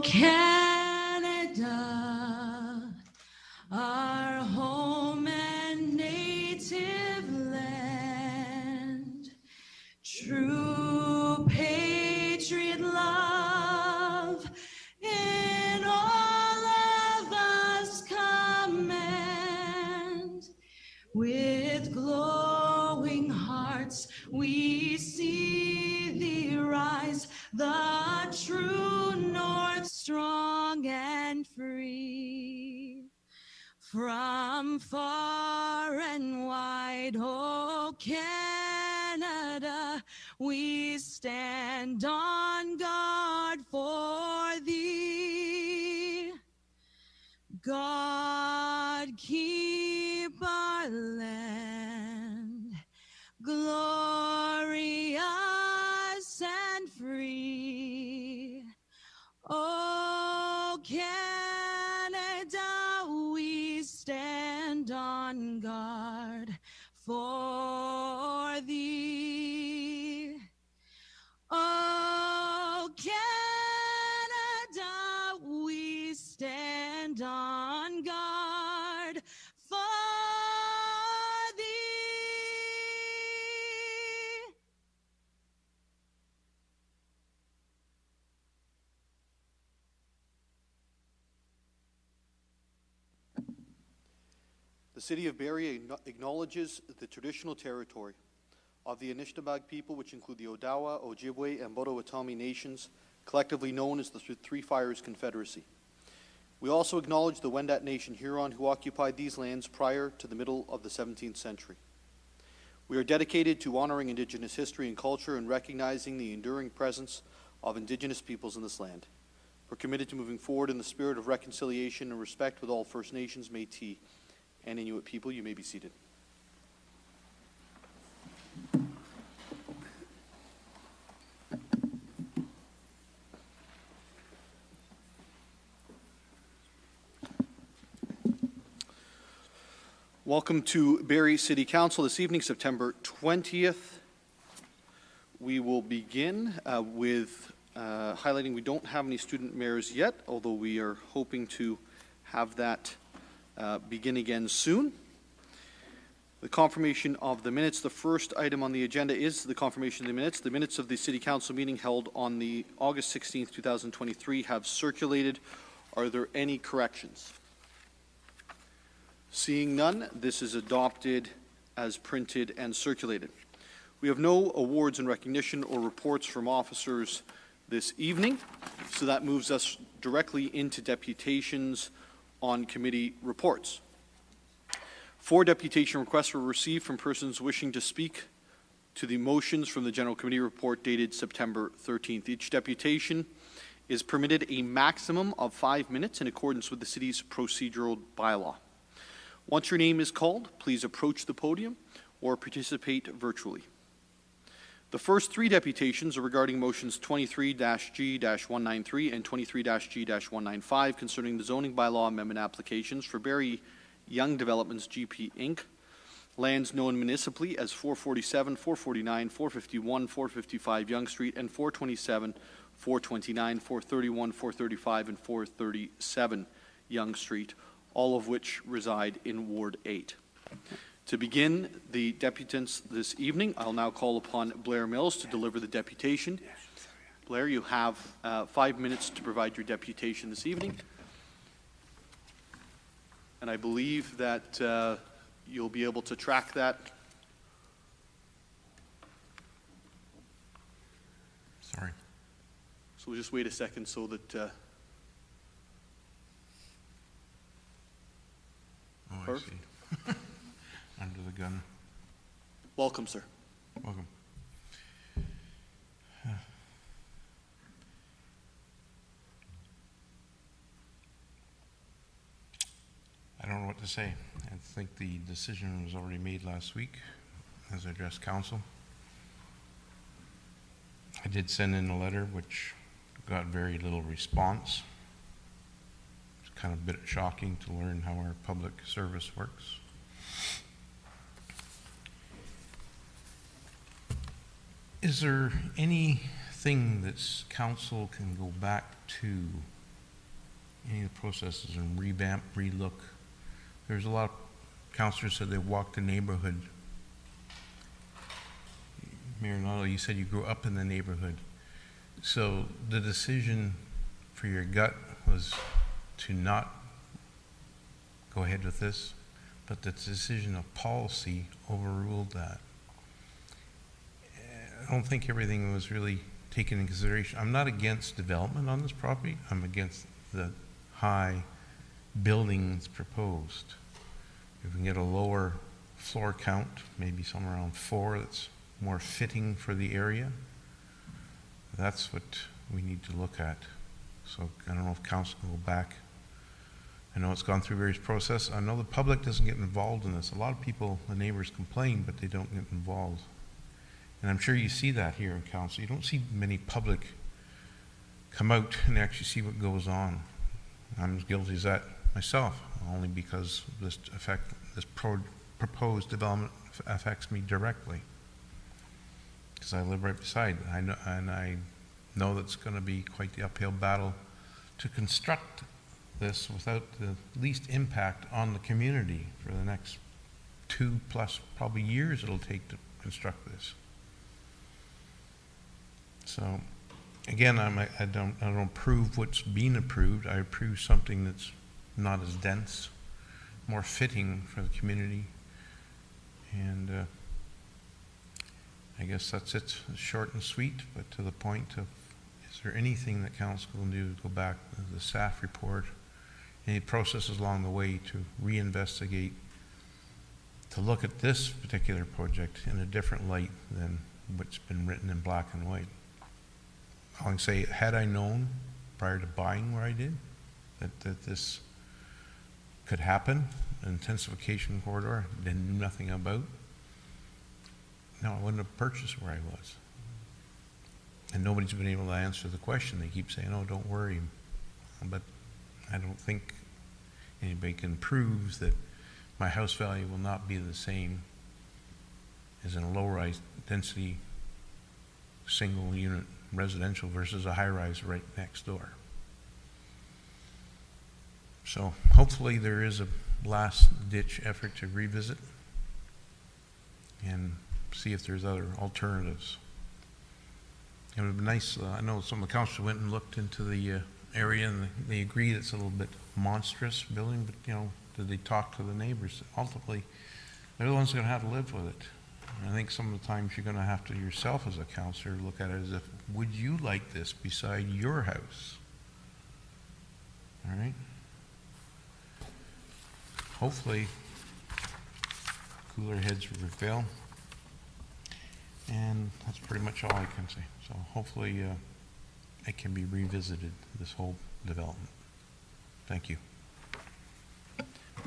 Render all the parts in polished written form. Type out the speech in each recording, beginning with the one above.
Canada, our home and native land, true patriot love in all of us command. With glowing hearts we see thee rise, the true north, strong and free. From far and wide, oh Canada, we stand on guard for thee. God keep our land glorious and free. Oh Canada, we stand on guard for thee. Oh Canada, we stand on guard for thee. The City of Barrie acknowledges the traditional territory of the Anishinaabeg people, which include the Odawa, Ojibwe, and Potawatomi nations, collectively known as the Three Fires Confederacy. We also acknowledge the Wendat Nation Huron, who occupied these lands prior to the middle of the 17th century. We are dedicated to honoring Indigenous history and culture and recognizing the enduring presence of Indigenous peoples in this land. We're committed to moving forward in the spirit of reconciliation and respect with all First Nations, Métis, and Inuit people. You may be seated. Welcome to Barrie City Council this evening, September 20th. We will begin with highlighting we don't have any student mayors yet, although we are hoping to have that begin again soon. The confirmation of the minutes. The first item on the agenda is the confirmation of the minutes. The minutes of the City Council meeting held on the August 16th, 2023 have circulated. Are there any corrections? Seeing none, this is adopted as printed and circulated. We have no awards and recognition or reports from officers this evening, so that moves us directly into deputations on committee reports. 4 deputation requests were received from persons wishing to speak to the motions from the General Committee report dated September 13th. Each deputation is permitted a maximum of 5 minutes in accordance with the City's procedural bylaw. Once your name is called, please approach the podium or participate virtually. The first 3 deputations are regarding motions 23-G-193 and 23-G-195 concerning the zoning bylaw amendment applications for Barrie Young Developments GP Inc. lands known municipally as 447, 449, 451, 455 Yonge Street, and 427, 429, 431, 435, and 437 Yonge Street, all of which reside in Ward 8. To begin the deputants this evening, I'll now call upon Blair Mills to deliver the deputation. Blair, you have 5 minutes to provide your deputation this evening. And I believe that you'll be able to track that. Sorry. So we'll just wait a second so that I see. Under the gun. Welcome, sir. Welcome. I don't know what to say. I think the decision was already made last week as I addressed council. I did send in a letter which got very little response. It's kind of a bit shocking to learn how our public service works. Is there anything that council can go back to any of the processes and revamp, relook. There's a lot of councillors said they walked the neighborhood. Mayor Noto, you said you grew up in the neighborhood. So the decision for your gut was to not go ahead with this, but the decision of policy overruled that. I don't think everything was really taken into consideration. I'm not against development on this property. I'm against the high buildings proposed. If we can get a lower floor count, maybe somewhere around 4, that's more fitting for the area, that's what we need to look at. So I don't know if council can go back. I know it's gone through various processes. I know the public doesn't get involved in this. A lot of people, the neighbors complain, but they don't get involved. And I'm sure you see that here in council. You don't see many public come out and actually see what goes on. I'm as guilty as that myself, only because this proposed development affects me directly. Because I live right beside it. I know that's going to be quite the uphill battle to construct this without the least impact on the community for the next 2+ probably years it'll take to construct this. So again, I don't approve what's being approved. I approve something that's not as dense, more fitting for the community. And I guess that's it. It's short and sweet, but to the point of, is there anything that council can do to go back to the staff report, any processes along the way to reinvestigate, to look at this particular project in a different light than what's been written in black and white. I can say, had I known prior to buying where I did that this could happen, an intensification corridor, I knew nothing about, no, I wouldn't have purchased where I was. And nobody's been able to answer the question. They keep saying, oh, don't worry. But I don't think anybody can prove that my house value will not be the same as in a low-rise density single unit residential versus a high-rise right next door. So hopefully there is a last-ditch effort to revisit and see if there's other alternatives. It would be nice, I know some of the council went and looked into the area and they agree it's a little bit monstrous building, but you know, did they talk to the neighbors? Ultimately, they're the ones that are going to have to live with it. And I think some of the times you're going to have to yourself as a councillor look at it as if, would you like this beside your house? All right? Hopefully, cooler heads will prevail. And that's pretty much all I can say. So hopefully it can be revisited, this whole development. Thank you.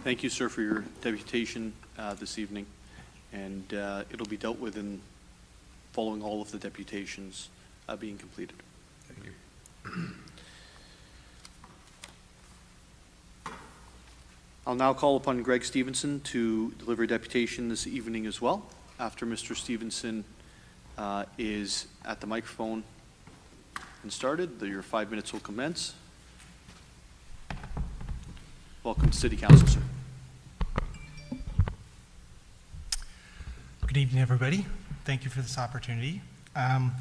Thank you, sir, for your deputation this evening. And it'll be dealt with in following all of the deputations being completed. Thank you. I'll now call upon Greg Stevenson to deliver a deputation this evening as well. After Mr. Stevenson is at the microphone and started, your 5 minutes will commence. Welcome to City Council, sir. Good evening, everybody. Thank you for this opportunity. I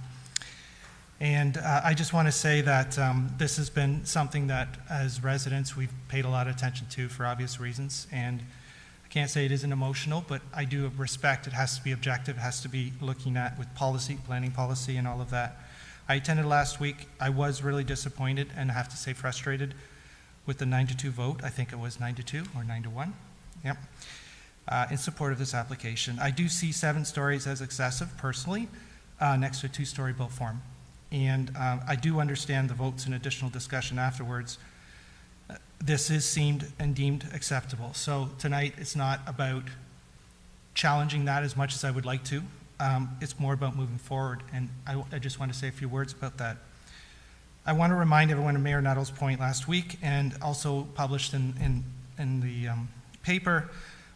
just want to say that this has been something that, as residents, we've paid a lot of attention to for obvious reasons. And I can't say it isn't emotional, but I do respect it has to be objective, it has to be looking at with policy, planning policy, and all of that. I attended last week. I was really disappointed and I have to say frustrated with the 9-2 vote. I think it was 9-2 or 9-1. Yep. In support of this application. I do see 7 stories as excessive, personally, next to a 2-story built form. And I do understand the votes and additional discussion afterwards. This is seemed and deemed acceptable. So tonight, it's not about challenging that as much as I would like to. It's more about moving forward, and I just want to say a few words about that. I want to remind everyone of Mayor Nuttall's point last week, and also published in the paper.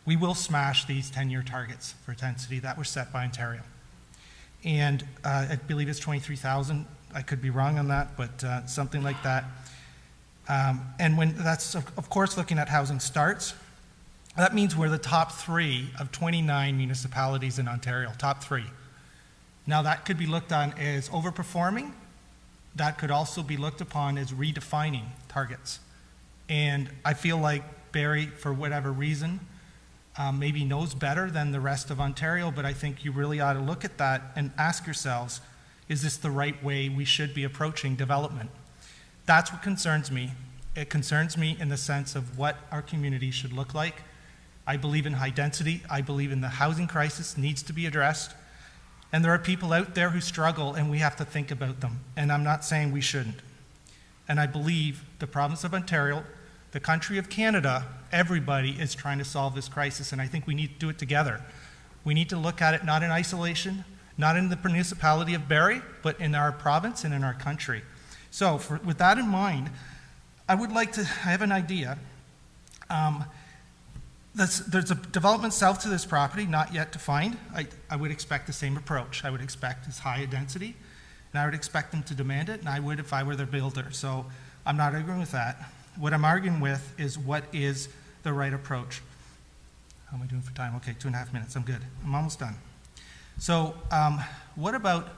We will smash these 10-year targets for density that were set by Ontario. And I believe it's 23,000. I could be wrong on that, but something like that. And when that's, of course, looking at housing starts, that means we're the top 3 of 29 municipalities in Ontario, top 3. Now, that could be looked on as overperforming. That could also be looked upon as redefining targets. And I feel like Barrie, for whatever reason, maybe knows better than the rest of Ontario, but I think you really ought to look at that and ask yourselves, is this the right way we should be approaching development? That's what concerns me. It concerns me in the sense of what our community should look like. I believe in high density. I believe in the housing crisis needs to be addressed. And there are people out there who struggle, and we have to think about them. And I'm not saying we shouldn't. And I believe the province of Ontario, the country of Canada, everybody is trying to solve this crisis, and I think we need to do it together. We need to look at it not in isolation, not in the municipality of Barrie, but in our province and in our country. So with that in mind, I have an idea. There's a development south to this property, not yet defined. I would expect the same approach. I would expect as high a density, and I would expect them to demand it, and I would if I were their builder. So I'm not arguing with that. What I'm arguing with is what is the right approach. How am I doing for time? Okay, 2.5 minutes, I'm good. I'm almost done. So what about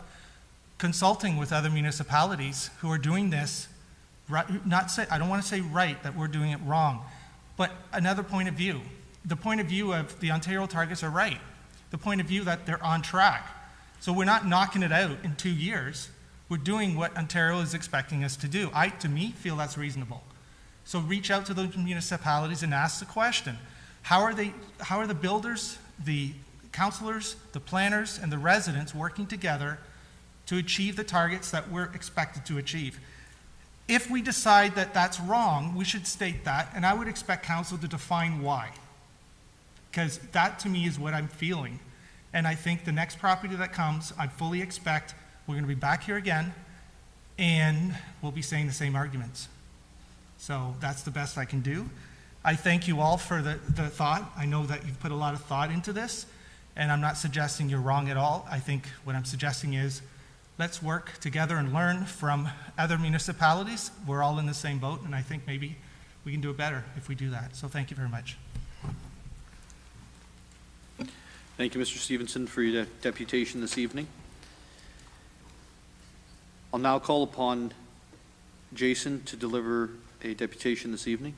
consulting with other municipalities who are doing this, I don't want to say right, that we're doing it wrong, but another point of view. The point of view of the Ontario targets are right. The point of view that they're on track. So we're not knocking it out in 2 years. We're doing what Ontario is expecting us to do. To me, feel that's reasonable. So reach out to those municipalities and ask the question, how are the builders, the councillors, the planners, and the residents working together to achieve the targets that we're expected to achieve? If we decide that that's wrong, we should state that, and I would expect council to define why. Because that, to me, is what I'm feeling. And I think the next property that comes, I fully expect we're going to be back here again, and we'll be saying the same arguments. So that's the best I can do. I thank you all for the thought. I know that you've put a lot of thought into this, and I'm not suggesting you're wrong at all. I think what I'm suggesting is let's work together and learn from other municipalities. We're all in the same boat, and I think maybe we can do it better if we do that. So thank you very much. Thank you, Mr. Stevenson, for your deputation this evening. I'll now call upon Jason to deliver a deputation this evening.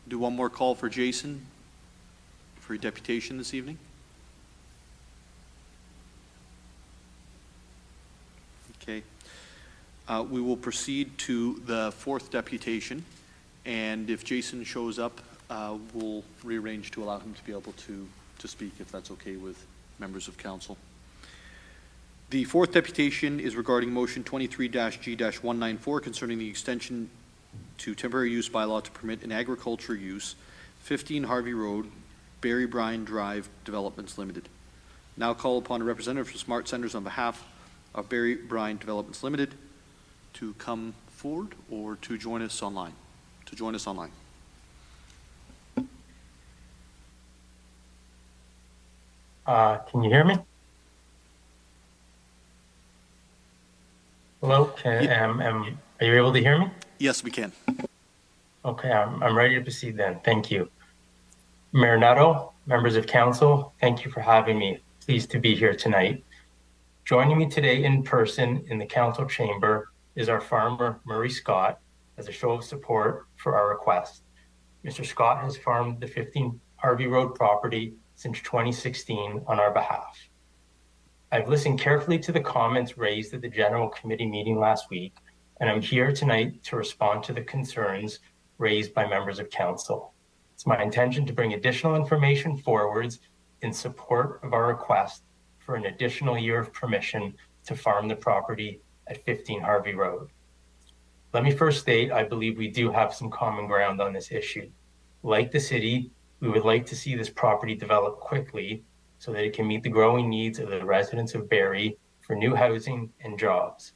Do one more call for Jason for your deputation this evening. Okay. We will proceed to the 4th deputation, and if Jason shows up, we'll rearrange to allow him to be able to speak, if that's okay with members of council. The 4th deputation is regarding motion 23-G-194 concerning the extension to temporary use bylaw to permit an agriculture use, 15 Harvey Road, Barrie Bryan Drive Developments Limited. Now call upon a representative from Smart Centers on behalf of Barrie Bryan Developments Limited to come forward or to join us online. Can you hear me? Hello, are you able to hear me? Yes, we can. Okay, I'm ready to proceed then. Thank you. Mayor Nuttall, members of council, thank you for having me. Pleased to be here tonight. Joining me today in person in the council chamber is our farmer, Murray Scott, as a show of support for our request. Mr. Scott has farmed the 15 Harvey Road property since 2016 on our behalf. I've listened carefully to the comments raised at the general committee meeting last week, and I'm here tonight to respond to the concerns raised by members of council. It's my intention to bring additional information forwards in support of our request for an additional year of permission to farm the property at 15 Harvey Road. Let me first state, I believe we do have some common ground on this issue. Like the city, we would like to see this property develop quickly so that it can meet the growing needs of the residents of Barrie for new housing and jobs.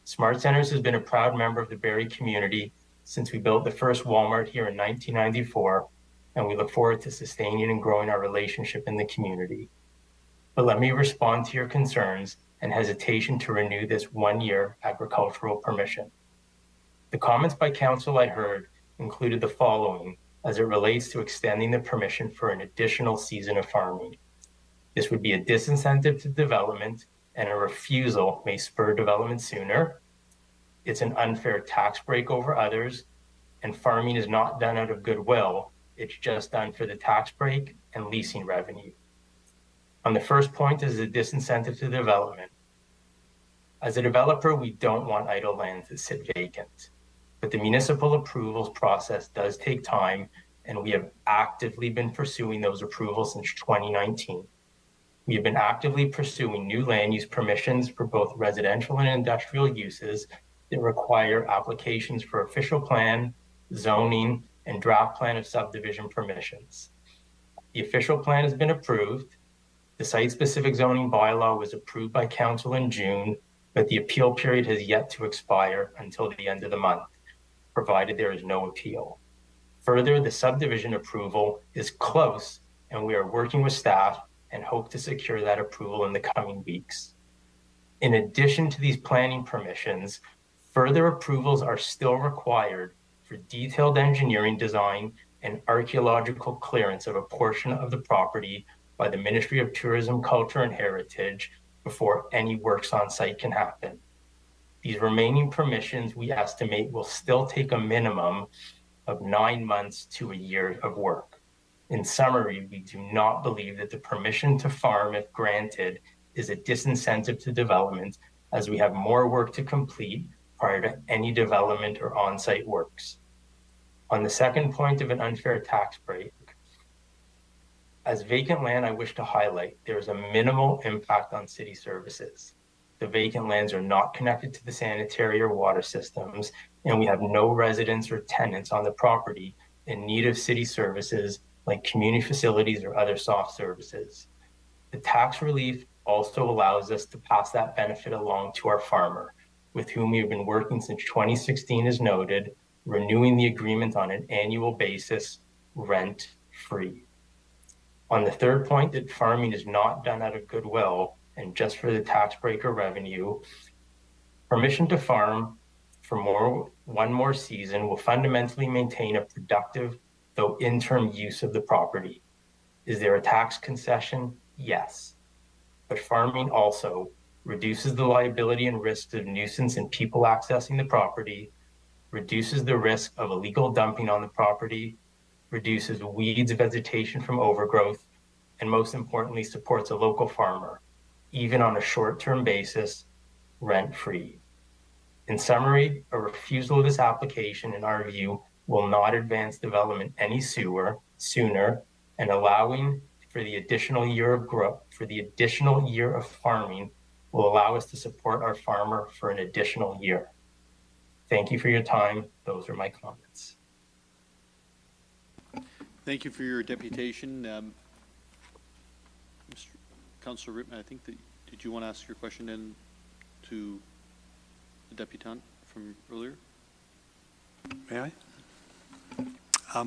Smart Centers has been a proud member of the Barrie community since we built the first Walmart here in 1994, and we look forward to sustaining and growing our relationship in the community. But let me respond to your concerns and hesitation to renew this one-year agricultural permission. The comments by council I heard included the following as it relates to extending the permission for an additional season of farming. This would be a disincentive to development, and a refusal may spur development sooner. It's an unfair tax break over others, and farming is not done out of goodwill. It's just done for the tax break and leasing revenue. On the first point is the disincentive to development. As a developer, we don't want idle lands that sit vacant, but the municipal approvals process does take time, and we have actively been pursuing those approvals since 2019. We have been actively pursuing new land use permissions for both residential and industrial uses that require applications for official plan, zoning, and draft plan of subdivision permissions. The official plan has been approved. The site-specific zoning bylaw was approved by council in June, but the appeal period has yet to expire until the end of the month, provided there is no appeal. Further, the subdivision approval is close, and we are working with staff and hope to secure that approval in the coming weeks. In addition to these planning permissions, further approvals are still required for detailed engineering design and archaeological clearance of a portion of the property by the Ministry of Tourism, Culture and Heritage before any works on site can happen. These remaining permissions we estimate will still take a minimum of 9 months to a year of work. In summary, we do not believe that the permission to farm, if granted, is a disincentive to development, as we have more work to complete prior to any development or on-site works. On the second point of an unfair tax break, as vacant land, I wish to highlight there is a minimal impact on city services. The vacant lands are not connected to the sanitary or water systems, and we have no residents or tenants on the property in need of city services like community facilities or other soft services. The tax relief also allows us to pass that benefit along to our farmer, with whom we have been working since 2016 as noted, renewing the agreement on an annual basis, rent-free. On the third point, that farming is not done out of goodwill and just for the tax break or revenue, permission to farm for one more season will fundamentally maintain a productive, though interim use of the property. Is there a tax concession? Yes. But farming also reduces the liability and risks of nuisance and people accessing the property, reduces the risk of illegal dumping on the property, reduces weeds, vegetation from overgrowth, and most importantly, supports a local farmer, even on a short-term basis, rent-free. In summary, a refusal of this application, in our view, will not advance development any sooner, and allowing for the additional year of growth, for the additional year of farming, will allow us to support our farmer for an additional year. Thank you for your time. Those are my comments. Thank you for your deputation. Mr. Councillor Rittman, I think that, did you want to ask your question then to the deputant from earlier? May I? I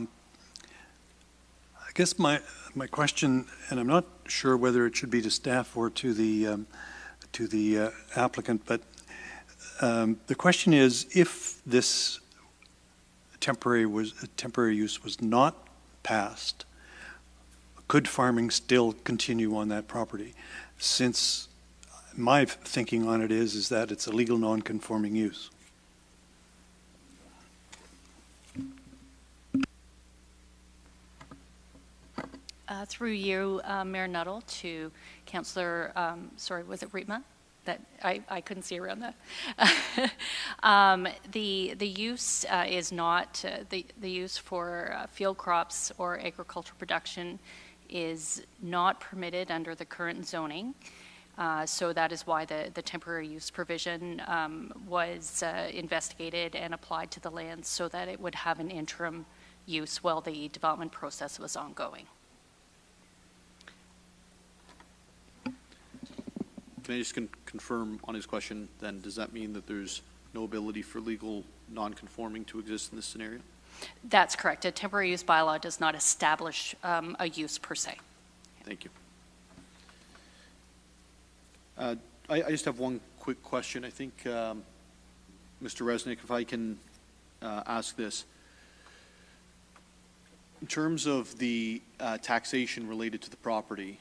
guess my question, and I'm not sure whether it should be to staff or to the applicant, but the question is, if this temporary use was not passed, could farming still continue on that property? Since my thinking on it is that it's a legal non-conforming use. Through you, Mayor Nuttall, to Councillor, sorry, was it Rietma? That I couldn't see around that. The use is not, the use for field crops or agricultural production is not permitted under the current zoning. So that is why the temporary use provision was investigated and applied to the land so that it would have an interim use while the development process was ongoing. can I just confirm on his question then, does that mean that there's no ability for legal non-conforming to exist in this scenario? That's correct. A temporary use bylaw does not establish a use per se. Thank you. I just have one quick question. I think, Mr. Resnick, if I can ask this. In terms of the taxation related to the property,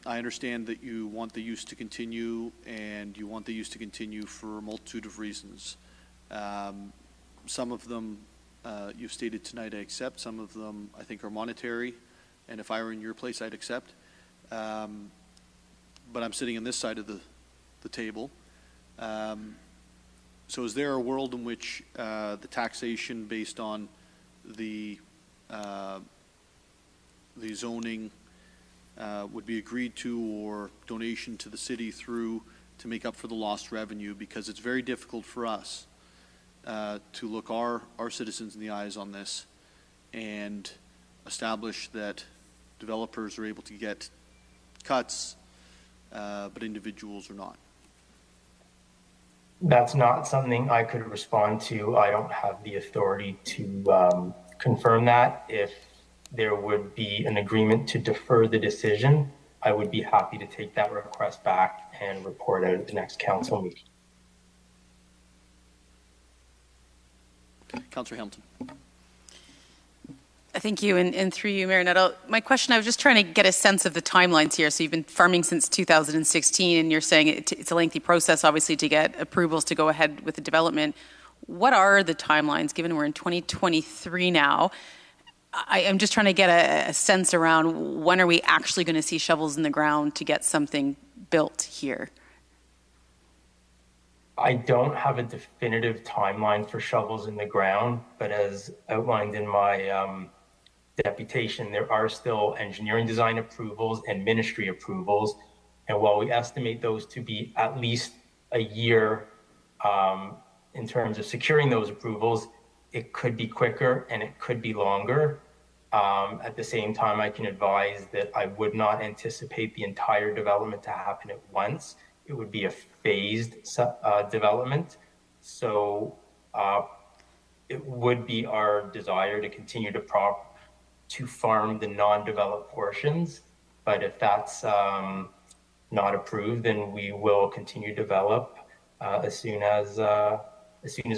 I understand that you want the use to continue, and you want the use to continue for a multitude of reasons. Some of them you've stated tonight I accept, some of them I think are monetary, and if I were in your place I'd accept. But I'm sitting on this side of the table. So is there a world in which the taxation based on the zoning would be agreed to, or donation to the city through to make up for the lost revenue? Because it's very difficult for us to look our citizens in the eyes on this and establish that developers are able to get cuts, but individuals are not. That's not something I could respond to. I don't have the authority to confirm that. If there would be an agreement to defer the decision, I would be happy to take that request back and report out at the next council meeting. Councillor Hamilton. Thank you, and through you, Mayor Nuttall. My question, I was just trying to get a sense of the timelines here. So you've been farming since 2016, and you're saying it's a lengthy process, obviously, to get approvals to go ahead with the development. What are the timelines, given we're in 2023 now? I'm just trying to get a sense around when are we actually going to see shovels in the ground to get something built here? I don't have a definitive timeline for shovels in the ground, but as outlined in my deputation, there are still engineering design approvals and ministry approvals. And while we estimate those to be at least a year in terms of securing those approvals, it could be quicker and it could be longer. At the same time, I can advise that I would not anticipate the entire development to happen at once. It would be a phased development. So it would be our desire to continue to farm the non-developed portions. But if that's not approved, then we will continue to develop as soon as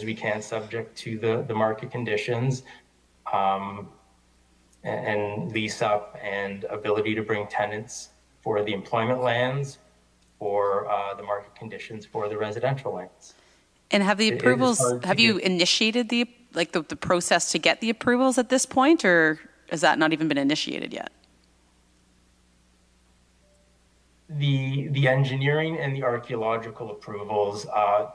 we can, subject to the market conditions and lease up and ability to bring tenants for the employment lands, or the market conditions for the residential lands. And have the approvals, have you initiated the process to get the approvals at this point, or has that not even been initiated yet? The engineering and the archaeological approvals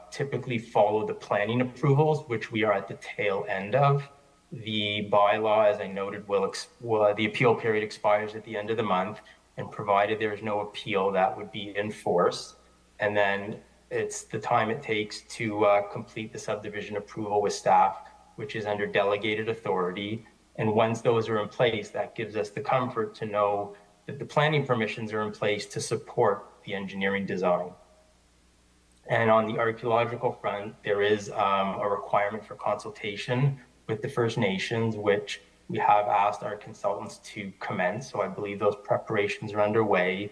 typically follow the planning approvals, which we are at the tail end of. The bylaw, as I noted, the appeal period expires at the end of the month, and provided there is no appeal, that would be enforced. And then it's the time it takes to complete the subdivision approval with staff, which is under delegated authority. And once those are in place, that gives us the comfort to know that the planning permissions are in place to support the engineering design. And on the archaeological front, there is a requirement for consultation with the First Nations, which we have asked our consultants to commence. So I believe those preparations are underway,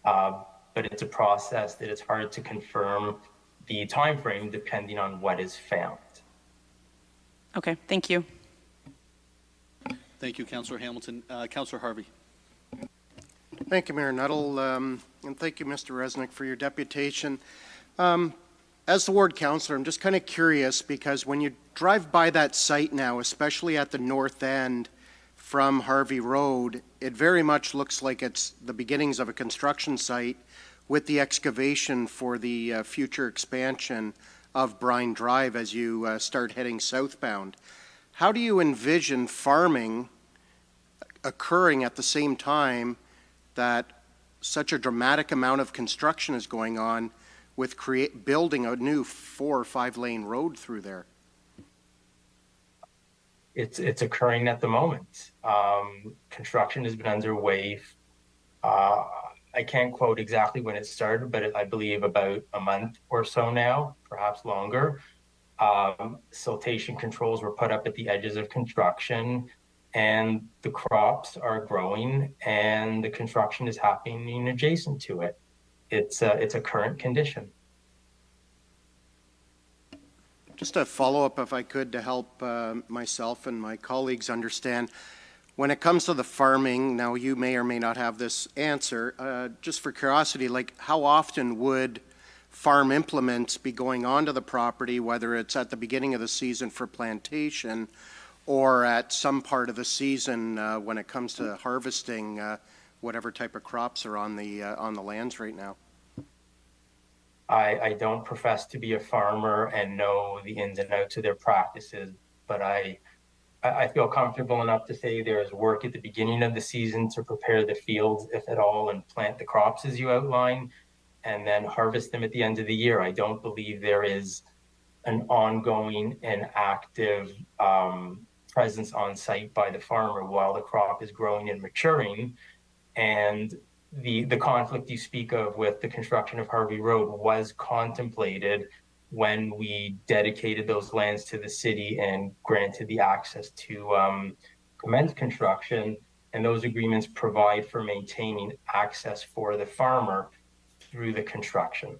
but it's a process that it's hard to confirm the timeframe depending on what is found. Okay, thank you. Thank you, Councillor Hamilton. Councillor Harvey. Thank you, Mayor Nuttall, and thank you, Mr. Resnick, for your deputation. As the ward councillor, I'm just kind of curious, because when you drive by that site now, especially at the north end from Harvey Road, it very much looks like it's the beginnings of a construction site with the excavation for the future expansion of Brine Drive as you start heading southbound. How do you envision farming occurring at the same time that such a dramatic amount of construction is going on with building a new 4 or 5 lane road through there? It's occurring at the moment. Construction has been underway I can't quote exactly when it started, but I believe about a month or so now, perhaps longer. Siltation controls were put up at the edges of construction, and the crops are growing, and the construction is happening adjacent to it. It's a current condition. Just a follow-up, if I could, to help myself and my colleagues understand. When it comes to the farming, now you may or may not have this answer, just for curiosity, like how often would farm implements be going onto the property, whether it's at the beginning of the season for plantation or at some part of the season when it comes to harvesting whatever type of crops are on the lands right now? I don't profess to be a farmer and know the ins and outs of their practices, but I feel comfortable enough to say there is work at the beginning of the season to prepare the fields, if at all, and plant the crops as you outline, and then harvest them at the end of the year. I don't believe there is an ongoing and active presence on site by the farmer while the crop is growing and maturing. And the conflict you speak of with the construction of Harvey Road was contemplated when we dedicated those lands to the city and granted the access to commence construction. And those agreements provide for maintaining access for the farmer through the construction.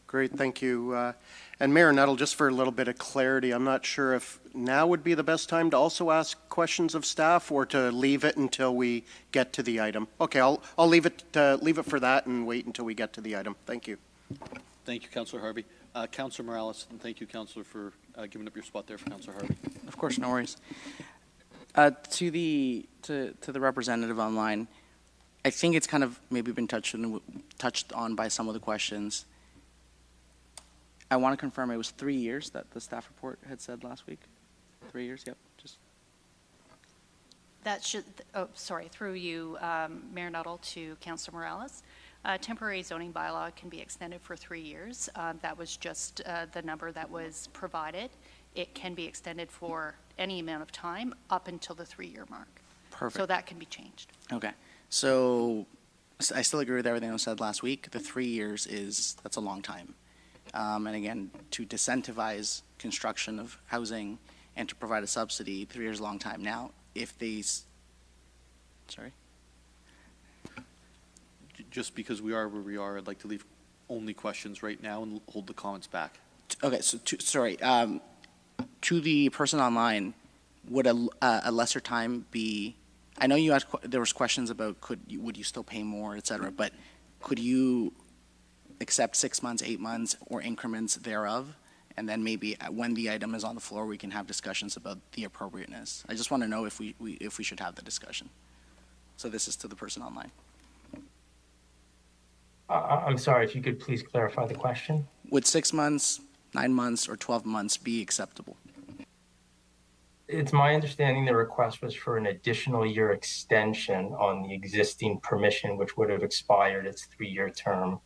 Great, thank you. And Mayor Nuttall, just for a little bit of clarity, I'm not sure if now would be the best time to also ask questions of staff or to leave it until we get to the item. Okay, I'll leave it for that and wait until we get to the item. Thank you. Thank you, Councillor Harvey. Councillor Morales, and thank you, Councillor, for giving up your spot there for Councillor Harvey. Of course, no worries. To the representative online, I think it's kind of maybe been touched on by some of the questions. I want to confirm it was 3 years that the staff report had said last week. 3 years, yep. Just That should, through you, Mayor Nuttall, to Councillor Morales. Temporary zoning bylaw can be extended for 3 years. That was just the number that was provided. It can be extended for any amount of time up until the 3-year mark. perfect. So that can be changed. Okay. So I still agree with everything that was said last week. The 3 years that's a long time. And again, to disincentivize construction of housing and to provide a subsidy, 3 years is a long time. Now, if these, sorry? Just because we are where we are, I'd like to leave only questions right now and hold the comments back. Okay, so to the person online, would a lesser time be, I know you asked, there was questions about would you still pay more, et cetera, but could you accept 6 months, 8 months, or increments thereof? And then maybe when the item is on the floor, we can have discussions about the appropriateness. I just want to know if we should have the discussion. So this is to the person online. I'm sorry, if you could please clarify the question. Would 6 months, 9 months, or 12 months be acceptable? It's my understanding the request was for an additional year extension on the existing permission, which would have expired its 3-year term.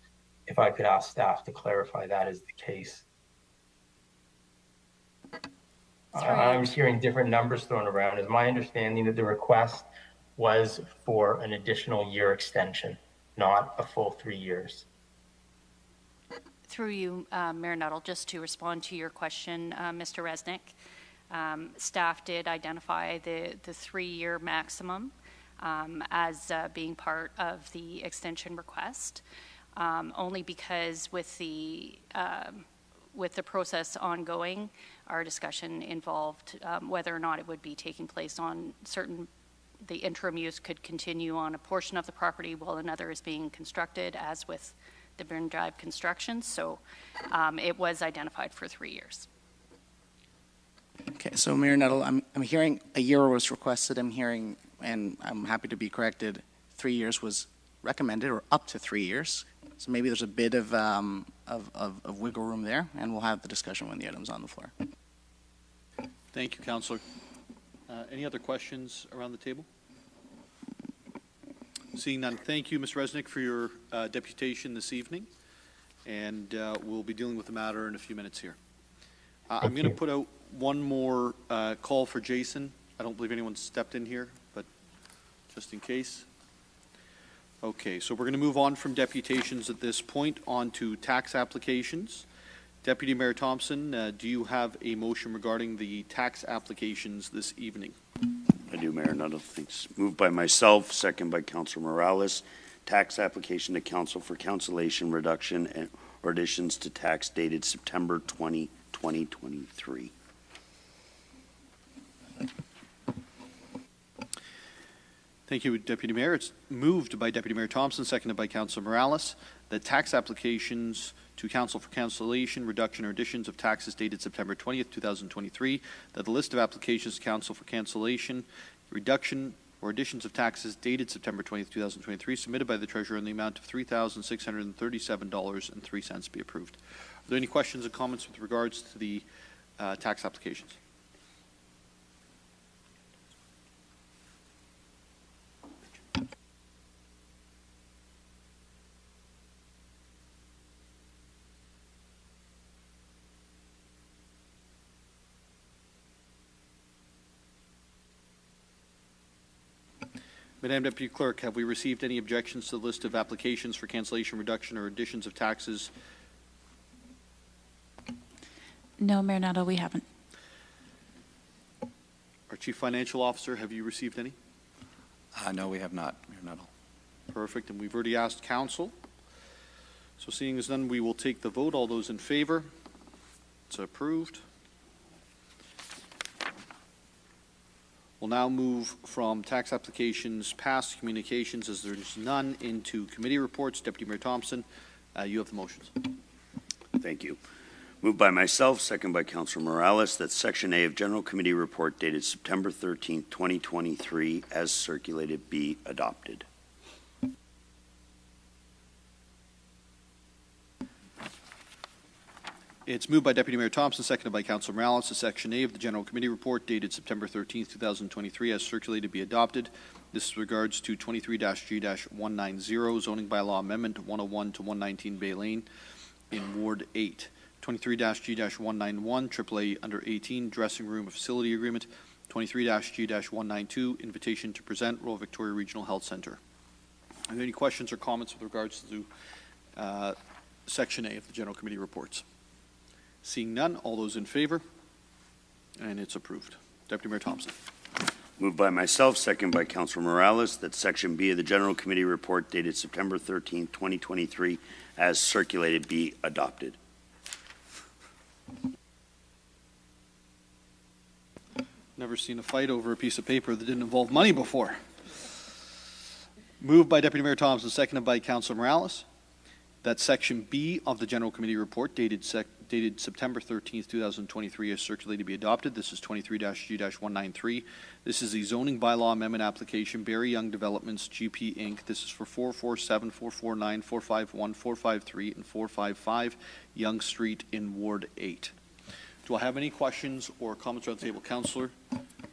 If I could ask staff to clarify that is the case. I'm just hearing different numbers thrown around. It's my understanding that the request was for an additional year extension, not a full 3 years. Through you, Mayor Nuttall, just to respond to your question, Mr. Resnick, staff did identify the 3-year maximum as being part of the extension request, only because with the process ongoing, our discussion involved whether or not it would be taking place on the interim use could continue on a portion of the property while another is being constructed, as with the Burn Drive construction. So it was identified for 3 years. Okay, so Mayor Nuttall, I'm hearing a year was requested. I'm hearing, and I'm happy to be corrected, 3 years was recommended, or up to 3 years. So maybe there's a bit of wiggle room there, and we'll have the discussion when the item's on the floor. Thank you, Councillor. Any other questions around the table? Seeing none, thank you, Ms. Resnick, for your deputation this evening, and we'll be dealing with the matter in a few minutes here. I'm going to put out one more call for Jason. I don't believe anyone stepped in here, but just in case. Okay, so we're going to move on from deputations at this point on to tax applications. Deputy Mayor Thompson, do you have a motion regarding the tax applications this evening? I do, Mayor Nuttall. Thanks. Moved by myself, second by Councilor Morales. Tax application to council for cancellation, reduction, and or additions to tax dated September 20, 2023. Thank you, Deputy Mayor. It's moved by Deputy Mayor Thompson, seconded by Councilor Morales, that tax applications to council for cancellation, reduction, or additions of taxes dated September 20th, 2023, that the list of applications to council for cancellation, reduction, or additions of taxes dated September 20th, 2023, submitted by the Treasurer in the amount of $3,637.03 be approved. Are there any questions or comments with regards to the tax applications? Madam Deputy Clerk, have we received any objections to the list of applications for cancellation, reduction, or additions of taxes? No, Mayor Nuttall, we haven't. Our Chief Financial Officer, have you received any? No, we have not, Mayor Nuttall. Perfect, and we've already asked Council. So seeing as none, we will take the vote. All those in favor? It's approved. We'll now move from tax applications past communications, as there's none, into committee reports. Deputy Mayor Thompson, you have the motions. Thank you. Moved by myself, second by Councilor Morales, that Section A of General Committee Report dated September 13th, 2023, as circulated, be adopted. It's moved by Deputy Mayor Thompson, seconded by Councilor Morales, that Section A of the General Committee Report dated September 13th, 2023, as circulated, be adopted. This is regards to 23-G-190, Zoning Bylaw Amendment 101 to 119 Bay Lane in Ward 8. 23-G-191, AAA under 18, Dressing Room Facility Agreement. 23-G-192, Invitation to Present, Royal Victoria Regional Health Center. Are there any questions or comments with regards to Section A of the General Committee Reports? Seeing none, all those in favor? And it's approved. Deputy Mayor Thompson. Moved by myself, second by Councilor Morales, that Section B of the General Committee Report dated September 13th, 2023, as circulated, be adopted. Never seen a fight over a piece of paper that didn't involve money before. Moved by Deputy Mayor Thompson, seconded by Councilor Morales, that Section B of the General Committee Report dated September 13th, 2023, as circulated, be adopted. This is 23-G-193. This is the zoning bylaw amendment application, Barry Young Developments, GP Inc. This is for 447, 449, 451, 453, and 455 Young Street in Ward 8. Do I have any questions or comments around the table? Councillor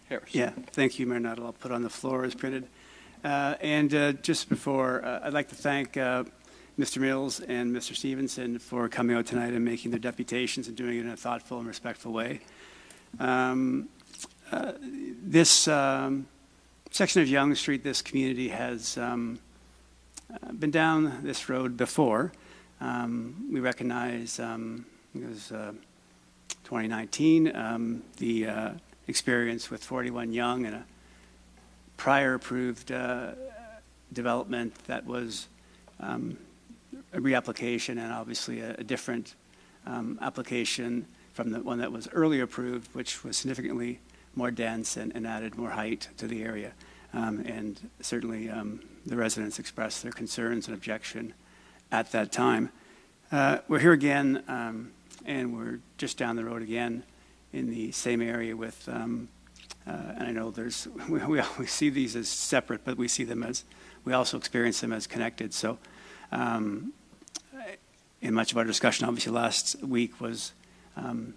Harris. Yeah, thank you, Mayor Nuttall. I'll put on the floor as printed. Just before, I'd like to thank Mr. Mills and Mr. Stevenson for coming out tonight and making their deputations and doing it in a thoughtful and respectful way. This section of Yonge Street, this community has been down this road before. We recognize it was 2019, the experience with 41 Yonge and a prior approved development that was a reapplication and obviously a different application from the one that was earlier approved, which was significantly more dense and added more height to the area. And certainly the residents expressed their concerns and objection at that time. We're here again, and we're just down the road again in the same area with, and I know we see these as separate, but we see them as, we also experience them as connected. So in much of our discussion, obviously last week was on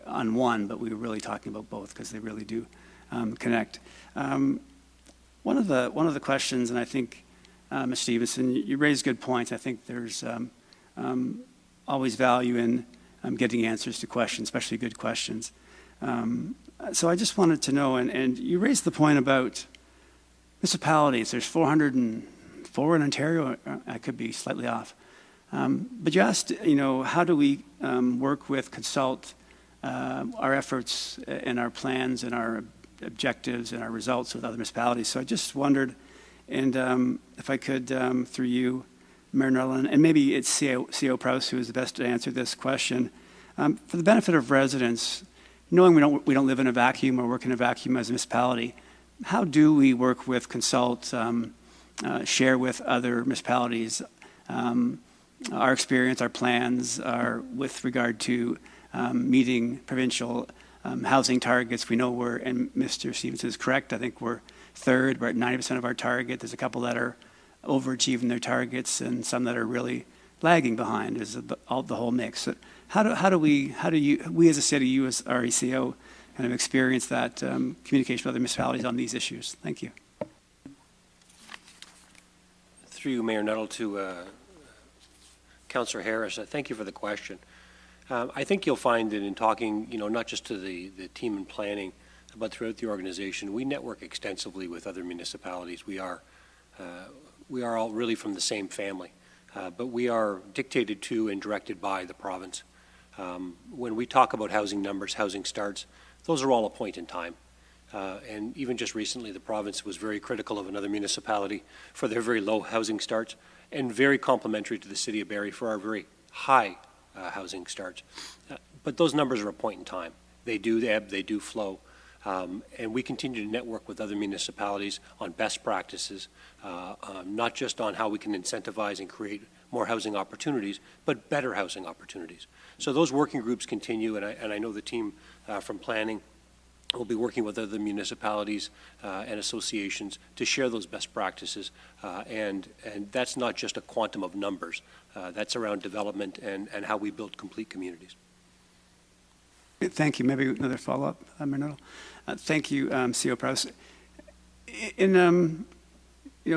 one, but we were really talking about both because they really do connect. One of the questions, and I think, Mr. Stevenson, you raised good points. I think there's always value in getting answers to questions, especially good questions. So I just wanted to know, and you raised the point about municipalities. There's 430 4 in Ontario. I could be slightly off. But you asked, how do we work with, consult our efforts and our plans and our objectives and our results with other municipalities. So I just wondered, and if I could, through you, Mayor Nuttall, and maybe it's CO Prowse who is the best to answer this question, for the benefit of residents, knowing we don't live in a vacuum or work in a vacuum as a municipality, how do we work with, consult, share with other municipalities our experience, our plans, with regard to meeting provincial housing targets? We know we're, and Mr. Stevens is correct, I think we're third, we're at 90% of our target. There's a couple that are overachieving their targets and some that are really lagging behind, is the whole mix. How do we as a city, you as RECO, kind of experience that communication with other municipalities on these issues? Thank you. Through you, Mayor Nuttall, to Councillor Harris, thank you for the question. I think you'll find that in talking, not just to the team in planning, but throughout the organization, we network extensively with other municipalities. We are all really from the same family, but we are dictated to and directed by the province. When we talk about housing numbers, housing starts, those are all a point in time. And even just recently, the province was very critical of another municipality for their very low housing starts, and very complimentary to the city of Barrie for our very high housing starts. But those numbers are a point in time. They do ebb, they do flow. And we continue to network with other municipalities on best practices, not just on how we can incentivize and create more housing opportunities, but better housing opportunities. So those working groups continue, and I know the team from planning will be working with other municipalities and associations to share those best practices, and that's not just a quantum of numbers. That's around development and how we build complete communities. Thank you. Maybe another follow-up, Mayor Nuttall. Thank you, CO Prowse.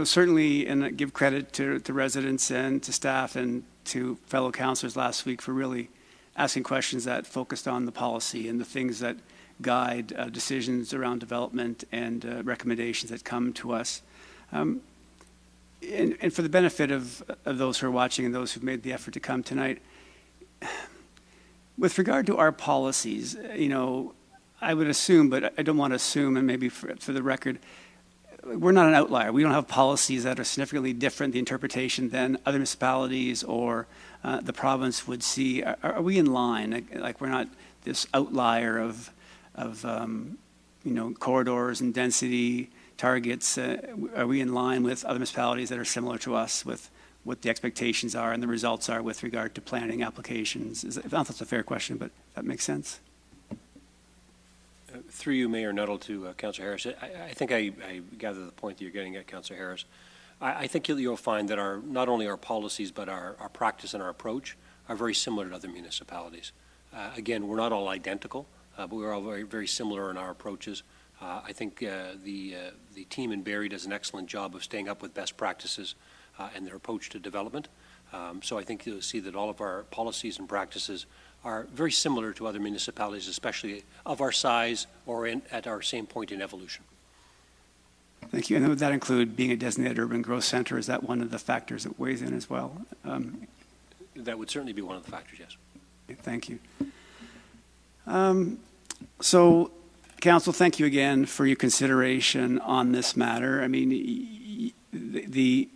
Certainly, and give credit to residents and to staff and to fellow councillors last week for really asking questions that focused on the policy and the things that guide decisions around development and recommendations that come to us. And for the benefit of those who are watching and those who've made the effort to come tonight, with regard to our policies, I would assume, but I don't want to assume, and maybe for the record, we're not an outlier. We don't have policies that are significantly different, the interpretation, than other municipalities or the province would see. Are we in line? Like we're not this outlier of corridors and density targets. Are we in line with other municipalities that are similar to us with what the expectations are and the results are with regard to planning applications? I don't know if that's a fair question, but that makes sense. Through you, Mayor Nuttall, to Councillor Harris, I think I gather the point that you're getting at, Councillor Harris. I think you'll find that not only our policies, but our practice and our approach are very similar to other municipalities. Again, we're not all identical, but we're all very, very similar in our approaches. I think the team in Barrie does an excellent job of staying up with best practices and their approach to development. So I think you'll see that all of our policies and practices are very similar to other municipalities, especially of our size or at our same point in evolution. Thank you. And would that include being a designated urban growth center? Is that one of the factors that weighs in as well? That would certainly be one of the factors, yes. Thank you. So, Council, thank you again for your consideration on this matter. I mean, the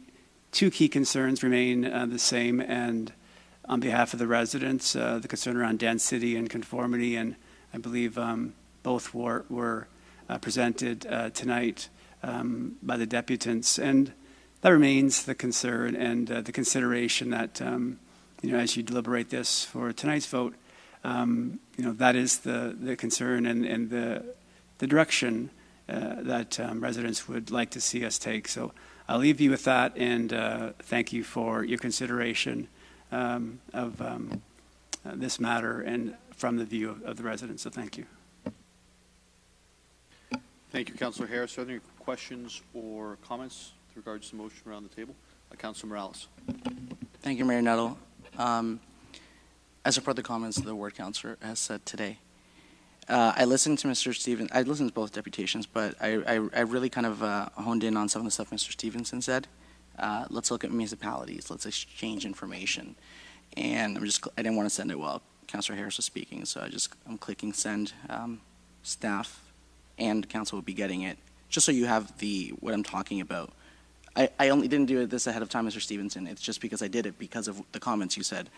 two key concerns remain the same, and on behalf of the residents, the concern around density and conformity, and I believe both were presented tonight by the deputants, and that remains the concern and the consideration that as you deliberate this for tonight's vote, that is the concern and the direction that residents would like to see us take. So I'll leave you with that, and thank you for your consideration of this matter and from the view of the residents. So thank you. Thank you, Councillor Harris. Are there any questions or comments with regards to the motion around the table? Councillor Morales. Thank you, Mayor Nuttall. I support the comments the ward councillor has said today. I listened to Mr. Stevens. I listened to both deputations, but I really kind of honed in on some of the stuff Mr. Stevenson said. Let's look at municipalities. Let's exchange information. And I didn't want to send it while Councillor Harris was speaking, so I'm clicking send. Staff and council will be getting it, just so you have what I'm talking about. I only didn't do this ahead of time, Mr. Stevenson. It's just because I did it because of the comments you said.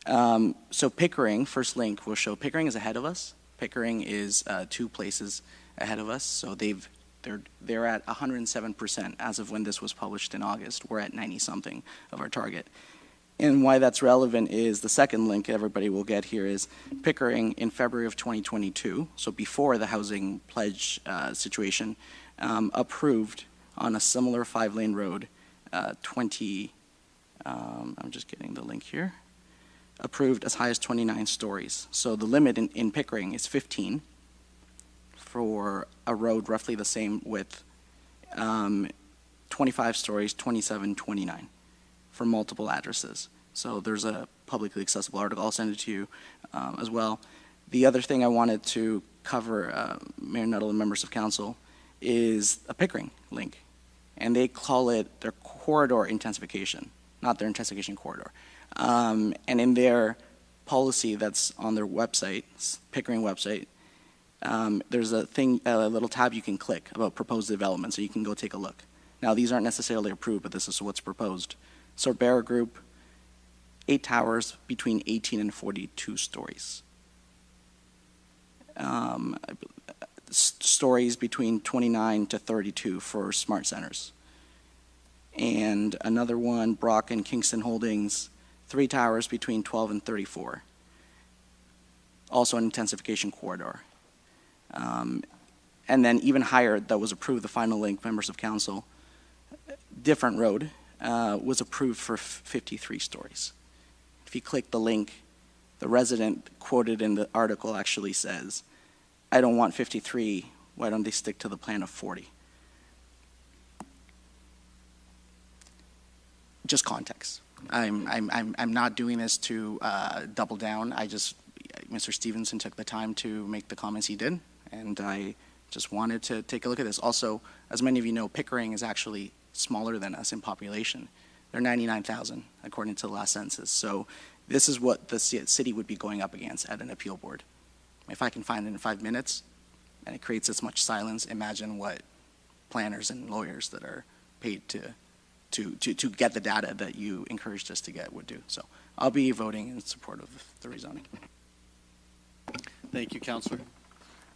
So Pickering, first link will show Pickering is ahead of us. Pickering is 2 places ahead of us. So they're at 107% as of when this was published in August. We're at 90-something of our target. And why that's relevant is the second link everybody will get here is Pickering in February of 2022, so before the housing pledge situation, approved on a similar 5-lane road, I'm just getting the link here, approved as high as 29 stories. So the limit in Pickering is 15 for a road roughly the same width, 25 stories, 27, 29 for multiple addresses. So there's a publicly accessible article. I'll send it to you as well. The other thing I wanted to cover, Mayor Nuttall and members of council, is a Pickering link. And they call it their corridor intensification, not their intensification corridor. And in their policy that's on their website, Pickering website, there's a little tab you can click about proposed development, so you can go take a look. Now, these aren't necessarily approved, but this is what's proposed. Sorbera Group, 8 towers between 18 and 42 stories. Stories between 29 to 32 for smart centers. And another one, Brock and Kingston Holdings, 3 towers between 12 and 34. Also an intensification corridor. And then even higher, that was approved, the final link, members of council, different road, was approved for 53 stories. If you click the link, the resident quoted in the article actually says, I don't want 53, why don't they stick to the plan of 40? Just context. I'm not doing this to double down. Mr. Stevenson took the time to make the comments he did, and I just wanted to take a look at this. Also, as many of you know, Pickering is actually smaller than us in population. They're 99,000, according to the last census. So this is what the city would be going up against at an appeal board. If I can find it in 5 minutes, and it creates this much silence, imagine what planners and lawyers that are paid to get the data that you encouraged us to get would do. So I'll be voting in support of the rezoning. Thank you, Councillor.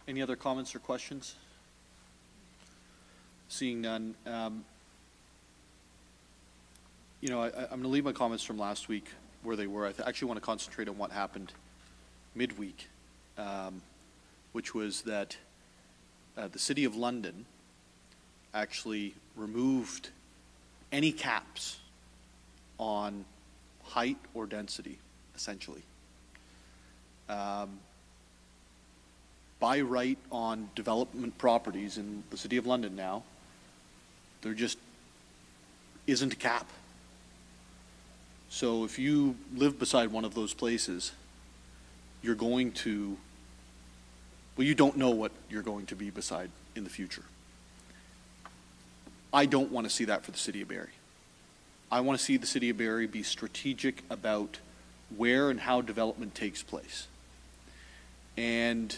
Any other comments or questions? Seeing none. I'm going to leave my comments from last week where they were. I actually want to concentrate on what happened midweek, which was that the City of London actually removed any caps on height or density, essentially. By right on development properties in the City of London now, there just isn't a cap. So if you live beside one of those places, you're going to, well, you don't know what you're going to be beside in the future. I don't want to see that for the City of Barrie. I want to see the City of Barrie be strategic about where and how development takes place. And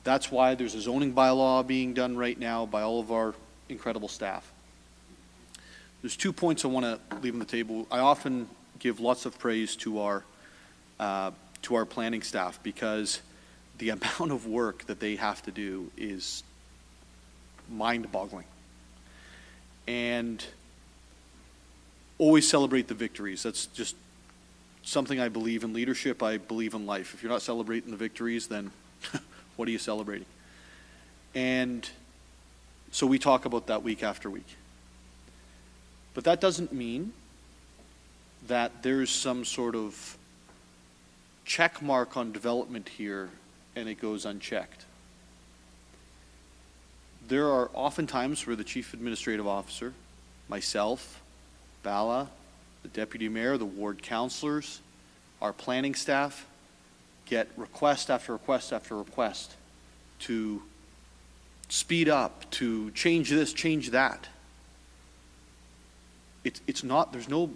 that's why there's a zoning bylaw being done right now by all of our incredible staff. There's 2 points I want to leave on the table. I often give lots of praise to our planning staff because the amount of work that they have to do is mind-boggling. And always celebrate the victories. That's just something I believe in leadership. I believe in life. If you're not celebrating the victories, then what are you celebrating? And so we talk about that week after week. But that doesn't mean that there's some sort of check mark on development here and it goes unchecked. There are often times where the Chief Administrative Officer, myself, Bala, the Deputy Mayor, the ward councillors, our planning staff get request after request after request to speed up, to change this, change that. it's not, there's no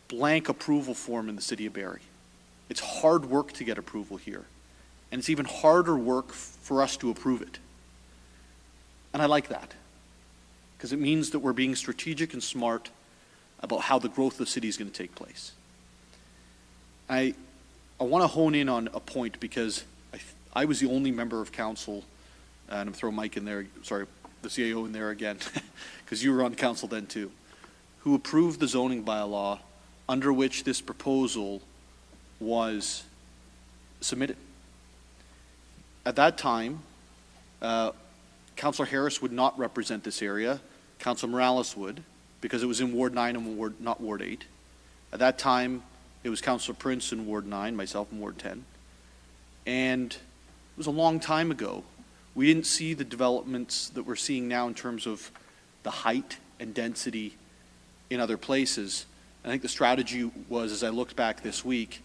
blank approval form in the city of Barrie. It's hard work to get approval here. And it's even harder work for us to approve it. And I like that, because it means that we're being strategic and smart about how the growth of the city is going to take place. I want to hone in on a point, because I was the only member of council, and I'm throwing Mike in there, sorry, the CAO in there again, because you were on council then too, who approved the zoning bylaw under which this proposal was submitted. At that time, Councillor Harris would not represent this area. Councillor Morales would, because it was in Ward 9 and not Ward 8. At that time, it was Councillor Prince in Ward 9, myself in Ward 10. And it was a long time ago. We didn't see the developments that we're seeing now in terms of the height and density in other places. I think the strategy was, as I looked back this week,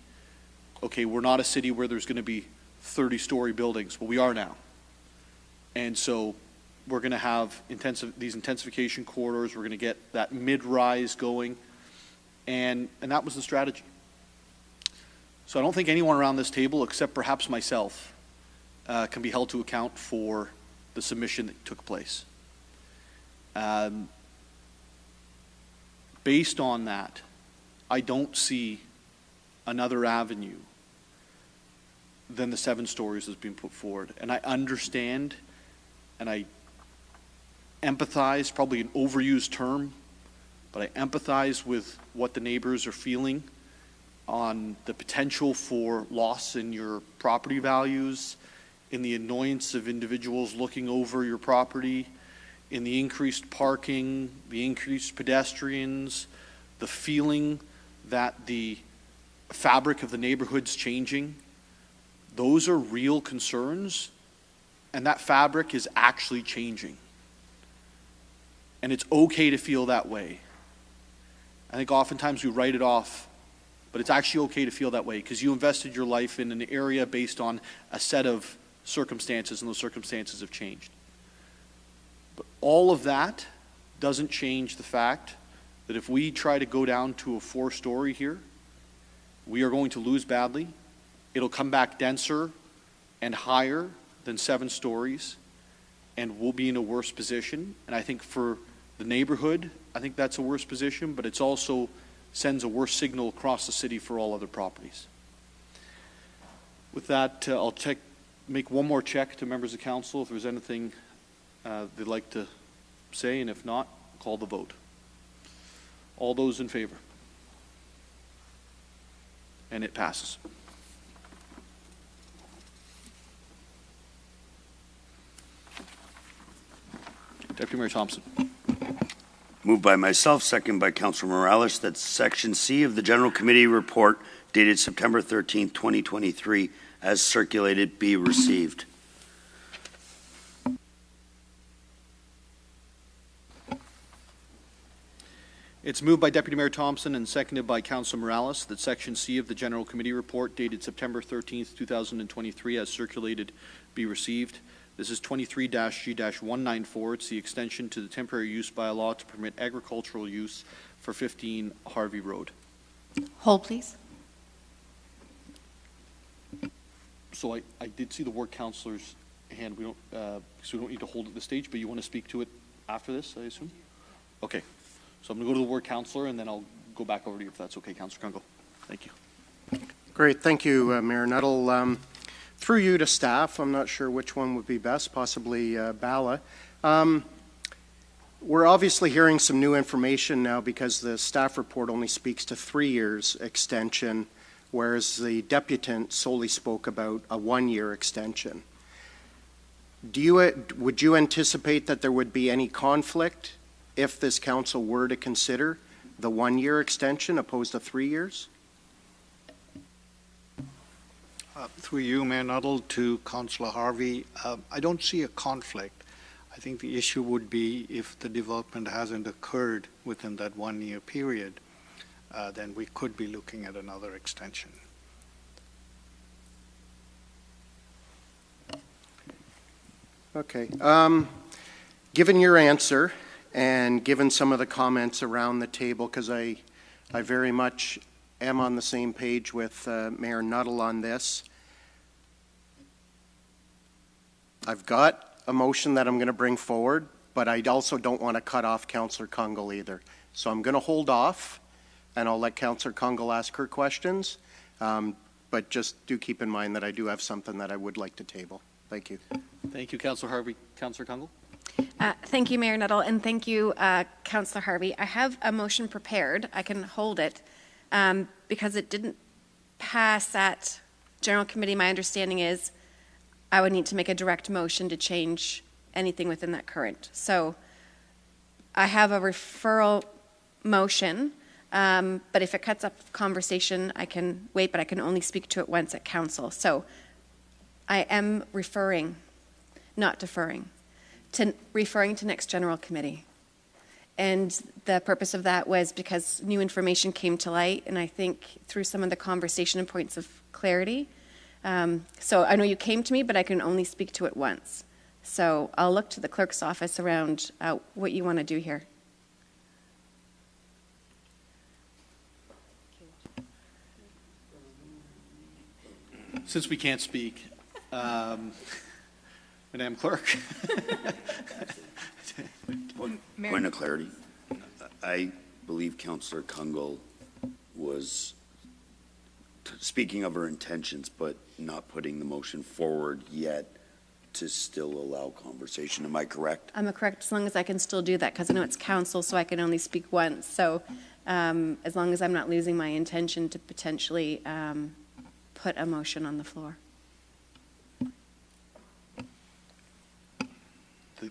okay, we're not a city where there's going to be 30-story buildings. Well, we are now. And so we're going to have these intensification corridors. We're going to get that mid-rise going. And that was the strategy. So I don't think anyone around this table, except perhaps myself, can be held to account for the submission that took place. Based on that, I don't see another avenue than the 7 stories that's been put forward. And I understand and I empathize, probably an overused term, but I empathize with what the neighbors are feeling on the potential for loss in your property values, in the annoyance of individuals looking over your property, in the increased parking, the increased pedestrians, the feeling that the fabric of the neighborhood's changing. Those are real concerns, and that fabric is actually changing. And it's okay to feel that way. I think oftentimes we write it off, but it's actually okay to feel that way, because you invested your life in an area based on a set of circumstances, and those circumstances have changed. But all of that doesn't change the fact that if we try to go down to a 4-story here, we are going to lose badly. It'll come back denser and higher than 7 stories, and we'll be in a worse position. And I think for the neighborhood, I think that's a worse position, but it's also sends a worse signal across the city for all other properties. With that, I'll make one more check to members of council if there's anything they'd like to say, and if not, call the vote. All those in favor? And it passes. Deputy Mayor Thompson. Moved by myself, second by Councilor Morales, that Section C of the General Committee report dated September 13th, 2023, as circulated, be received. It's moved by Deputy Mayor Thompson and seconded by Councilor Morales that Section C of the General Committee report dated September 13th, 2023, as circulated, be received. This is 23-G-194. It's the extension to the temporary use bylaw to permit agricultural use for 15 Harvey Road. Hold, please. So I did see the ward councillor's hand. We don't, so we don't need to hold at this stage, but you want to speak to it after this, I assume? Okay. So I'm going to go to the ward councillor, and then I'll go back over to you if that's okay, Councillor Kungl. Thank you. Great. Thank you, Mayor Nuttall. Through you to staff, I'm not sure which one would be best, possibly Bala. We're obviously hearing some new information now because the staff report only speaks to 3 years extension, whereas the deputant solely spoke about a 1-year extension. Would you anticipate that there would be any conflict if this council were to consider the 1-year extension opposed to 3 years? Through you, Mayor Nuttall, to Councillor Harvey, I don't see a conflict. I think the issue would be if the development hasn't occurred within that 1-year period, then we could be looking at another extension. Okay. Given your answer And given some of the comments around the table, because I very much am on the same page with Mayor Nuttall on this, I've got a motion that I'm going to bring forward, but I also don't want to cut off Councillor Kungl either. So I'm going to hold off, and I'll let Councillor Kungl ask her questions. But just do keep in mind that I do have something that I would like to table. Thank you. Thank you, Councillor Harvey. Councillor Kungl? Thank you, Mayor Nuttall, and thank you, Councillor Harvey. I have a motion prepared. I can hold it because it didn't pass at General Committee. My understanding is I would need to make a direct motion to change anything within that current. So I have a referral motion, but if it cuts up conversation, I can wait, but I can only speak to it once at council. So I am referring, not deferring, to referring to next General Committee. And the purpose of that was because new information came to light, and I think through some of the conversation and points of clarity. So I know you came to me, but I can only speak to it once. So I'll look to the clerk's office around what you want to do here. Since we can't speak, Madam Clerk. Point of clarity. I believe Councillor Kungl was speaking of her intentions, but not putting the motion forward yet to still allow conversation. Am I correct? I'm correct, as long as I can still do that, because I know it's council, so I can only speak once. So as long as I'm not losing my intention to potentially put a motion on the floor.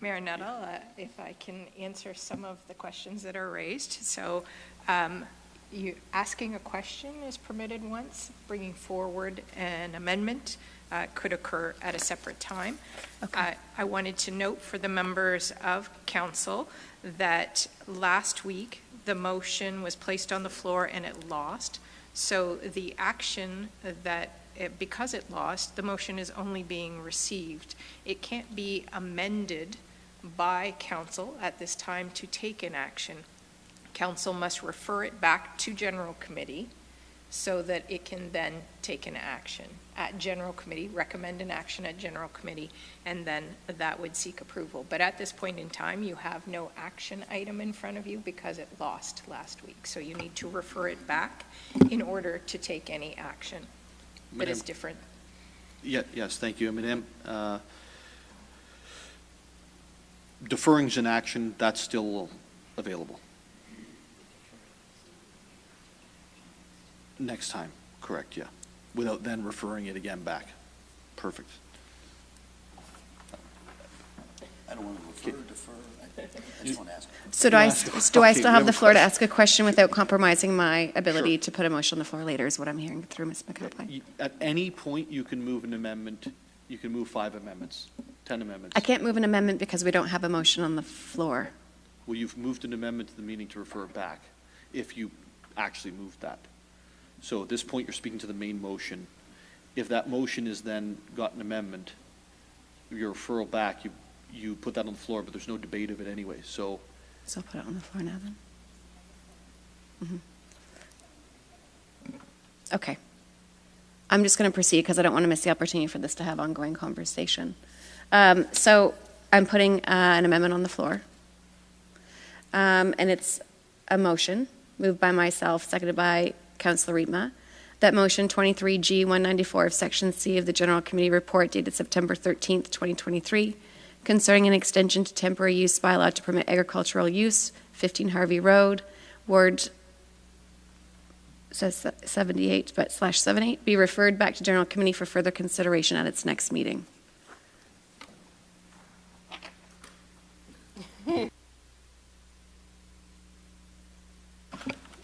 Mayor Nuttall, if I can answer some of the questions that are raised. So you asking a question is permitted once, bringing forward an amendment could occur at a separate time. Okay. I wanted to note for the members of council that last week the motion was placed on the floor and it lost. So the action that, because it lost, the motion is only being received. It can't be amended by council at this time to take an action. Council must refer it back to General Committee so that it can then take an action at General Committee, recommend an action at General Committee, and then that would seek approval. But at this point in time, you have no action item in front of you because it lost last week. So you need to refer it back in order to take any action. But it's different. Yeah, yes, thank you. Madam, deferring's an action, that's still available. Next time, correct, yeah. Without then referring it again back. Perfect. I don't want to refer, defer. I just want to ask. So do I still have the floor to ask a question without compromising my ability to put a motion on the floor later, is what I'm hearing through Ms. McAlpine? At any point, you can move an amendment. You can move 5 amendments, 10 amendments. I can't move an amendment because we don't have a motion on the floor. Well, you've moved an amendment to the meeting to refer it back, if you actually moved that. So at this point, you're speaking to the main motion. If that motion is then got an amendment, your referral back, you put that on the floor, but there's no debate of it anyway, so. So I'll put it on the floor now then. Okay. I'm just going to proceed because I don't want to miss the opportunity for this to have ongoing conversation. So I'm putting an amendment on the floor. And it's a motion moved by myself, seconded by Councillor Riepma. That motion 23G 194 of Section C of the General Committee Report dated September 13th, 2023, concerning an extension to temporary use bylaw to permit agricultural use, 15 Harvey Road, Ward says 78, but /78, be referred back to General Committee for further consideration at its next meeting.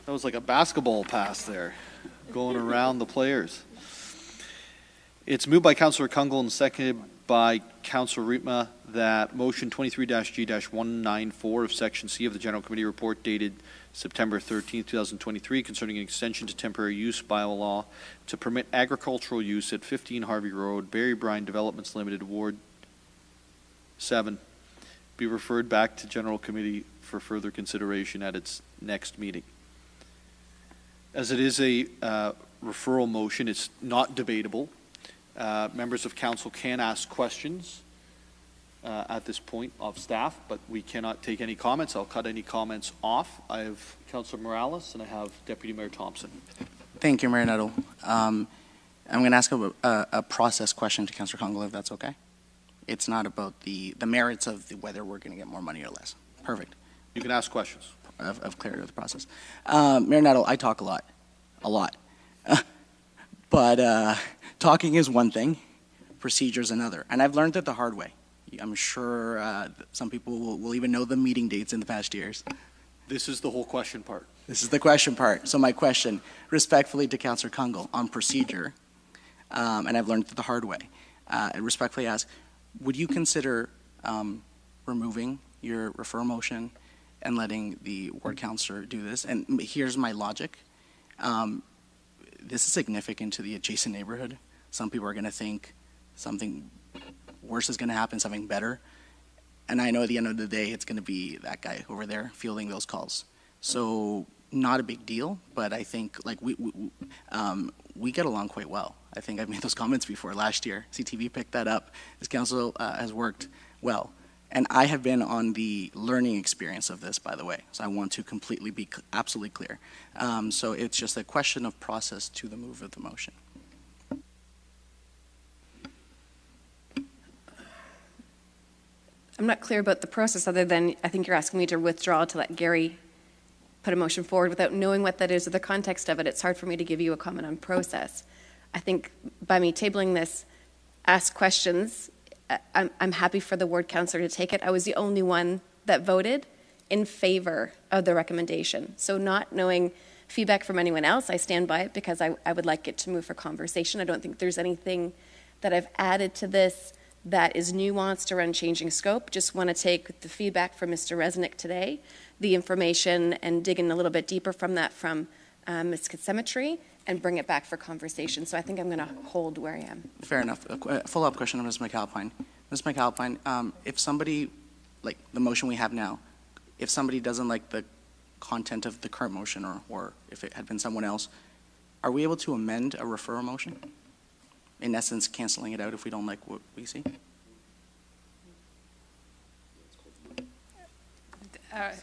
That was like a basketball pass there, going around the players. It's moved by Councillor Kungl and seconded by Councillor Riepma that motion 23-G-194 of Section C of the General Committee Report dated September 13, 2023, concerning an extension to temporary use bylaw to permit agricultural use at 15 Harvey Road, Barry Bryan Developments Limited, Ward 7, be referred back to General Committee for further consideration at its next meeting. As it is a referral motion, it's not debatable. Members of council can ask questions at this point of staff, but we cannot take any comments. I'll cut any comments off. I have Councillor Morales and I have Deputy Mayor Thompson. Thank you, Mayor Nettle. I'm going to ask a process question to Councillor Congo, if that's okay. It's not about the merits of whether we're going to get more money or less. Perfect. You can ask questions. Of clarity of the process. Mayor Nettle, I talk a lot. But talking is one thing, procedure is another. And I've learned it the hard way. I'm sure some people will even know the meeting dates in the past years. This is the whole question part. This is the question part. So my question, respectfully to Councillor Kungle, on procedure, and I've learned it the hard way, I respectfully ask, would you consider removing your referral motion and letting the ward councillor do this? And here's my logic. This is significant to the adjacent neighborhood. Some people are going to think something worse is going to happen, something better. And I know at the end of the day, it's going to be that guy over there fielding those calls. So not a big deal, but I think like we get along quite well. I think I've made those comments before last year. CTV picked that up. This council has worked well. And I have been on the learning experience of this, by the way. So I want to completely be absolutely clear. So it's just a question of process to the move of the motion. I'm not clear about the process other than I think you're asking me to withdraw to let Gary put a motion forward without knowing what that is or the context of it. It's hard for me to give you a comment on process. I think by me tabling this, ask questions, I'm happy for the ward councillor to take it. I was the only one that voted in favor of the recommendation. So not knowing feedback from anyone else, I stand by it because I would like it to move for conversation. I don't think there's anything that I've added to this that is nuanced around changing scope. Just want to take the feedback from Mr. Resnick today, the information, and dig in a little bit deeper from that from Ms. Cemetery, and bring it back for conversation. So I think I'm going to hold where I am. Fair enough. A follow-up question to Ms. McAlpine. Ms. McAlpine, if somebody, like the motion we have now, if somebody doesn't like the content of the current motion or if it had been someone else, are we able to amend a referral motion? In essence, canceling it out if we don't like what we see?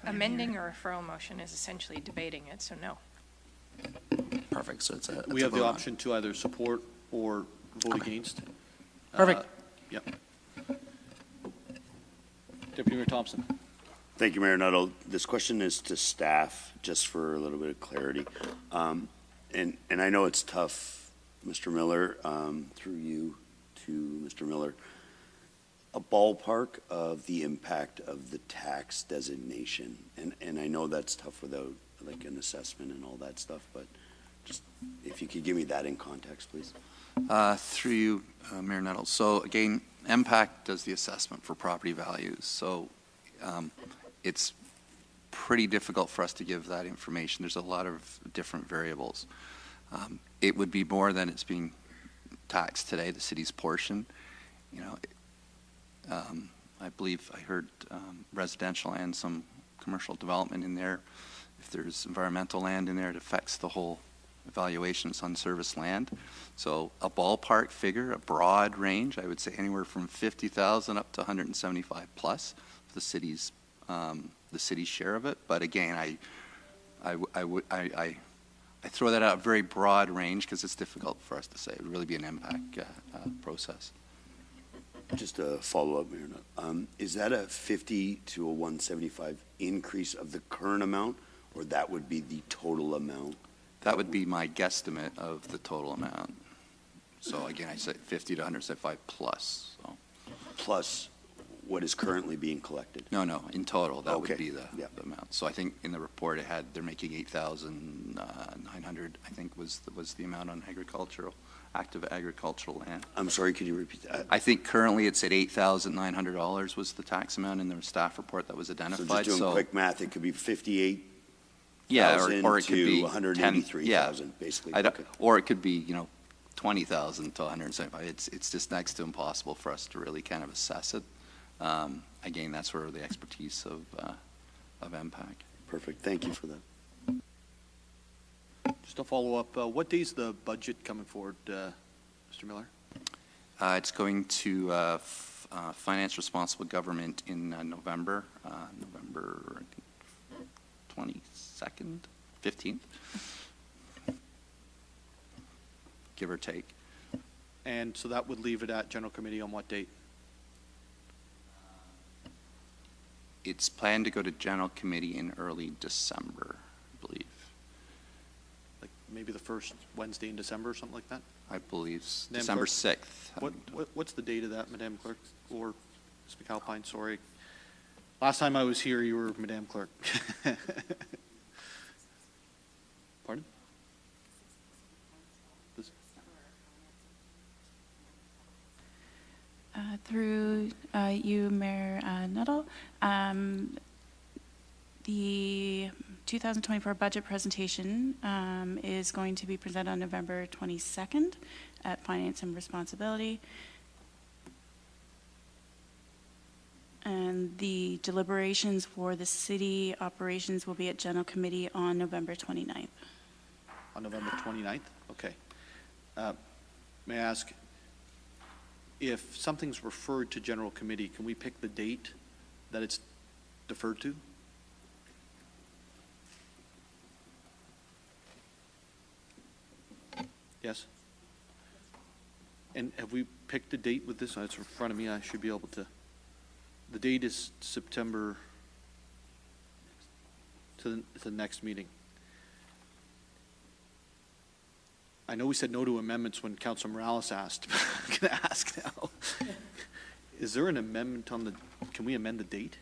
Amending a referral motion is essentially debating it, so no. Perfect. So it's we have the option to either support or vote against. Perfect. Yep. Deputy Mayor Thompson. Thank you, Mayor Nuttall. This question is to staff, just for a little bit of clarity. And I know it's tough, Mr. Miller, through you to Mr. Miller, a ballpark of the impact of the tax designation. And I know that's tough without like an assessment and all that stuff, but just if you could give me that in context, please. Through you, Mayor Nuttall. So again, MPAC does the assessment for property values. So it's pretty difficult for us to give that information. There's a lot of different variables. It would be more than it's being taxed today, the city's portion. You know, I believe I heard residential and some commercial development in there. If there's environmental land in there, it affects the whole evaluation. It's unserviced land. So a ballpark figure, a broad range, I would say anywhere from 50,000 up to 175 plus for the city's share of it. But again, I throw that out a very broad range because it's difficult for us to say. It would really be an impact process. Just a follow-up, Mayor. Is that a 50 to a 175 increase of the current amount, or that would be the total amount? That would be my guesstimate of the total amount. So again, I say 50 to 175 plus. So. Plus what is currently being collected? No, in total, that okay. would be the amount. So I think in the report they're making 8,900, I think was the amount on active agricultural land. I'm sorry, could you repeat that? I think currently it's at $8,900 was the tax amount in the staff report that was identified. So just doing quick math, it could be 58. Or it could be 183,000, basically. Okay. Or it could be 20,000 to 175. It's just next to impossible for us to really kind of assess it. Again, that's where the expertise of MPAC. Perfect. Thank you for that. Just a follow-up, what day's the budget coming forward, Mr. Miller? It's going to Finance Responsible Government in November, November, I think, 22nd, 15th, give or take. And so that would leave it at General Committee on what date? It's planned to go to General Committee in early December, I believe. Like maybe the first Wednesday in December or something like that? I believe Madam December Clerk? 6th. What's the date of that, Madam Clerk? Or Ms. McAlpine, sorry. Last time I was here, you were Madam Clerk. Pardon? Through you, Mayor Nuttall, the 2024 budget presentation is going to be presented on November 22nd at Finance and Responsibility. And the deliberations for the city operations will be at General Committee on November 29th. On November 29th? Okay. May I ask, if something's referred to General Committee, can we pick the date that it's deferred to? Yes? And have we picked a date with this? It's in front of me. I should be able to. The date is September to the next meeting. I know we said no to amendments when Councilor Morales asked, but I'm going to ask now. Is there an amendment on the, can we amend the date?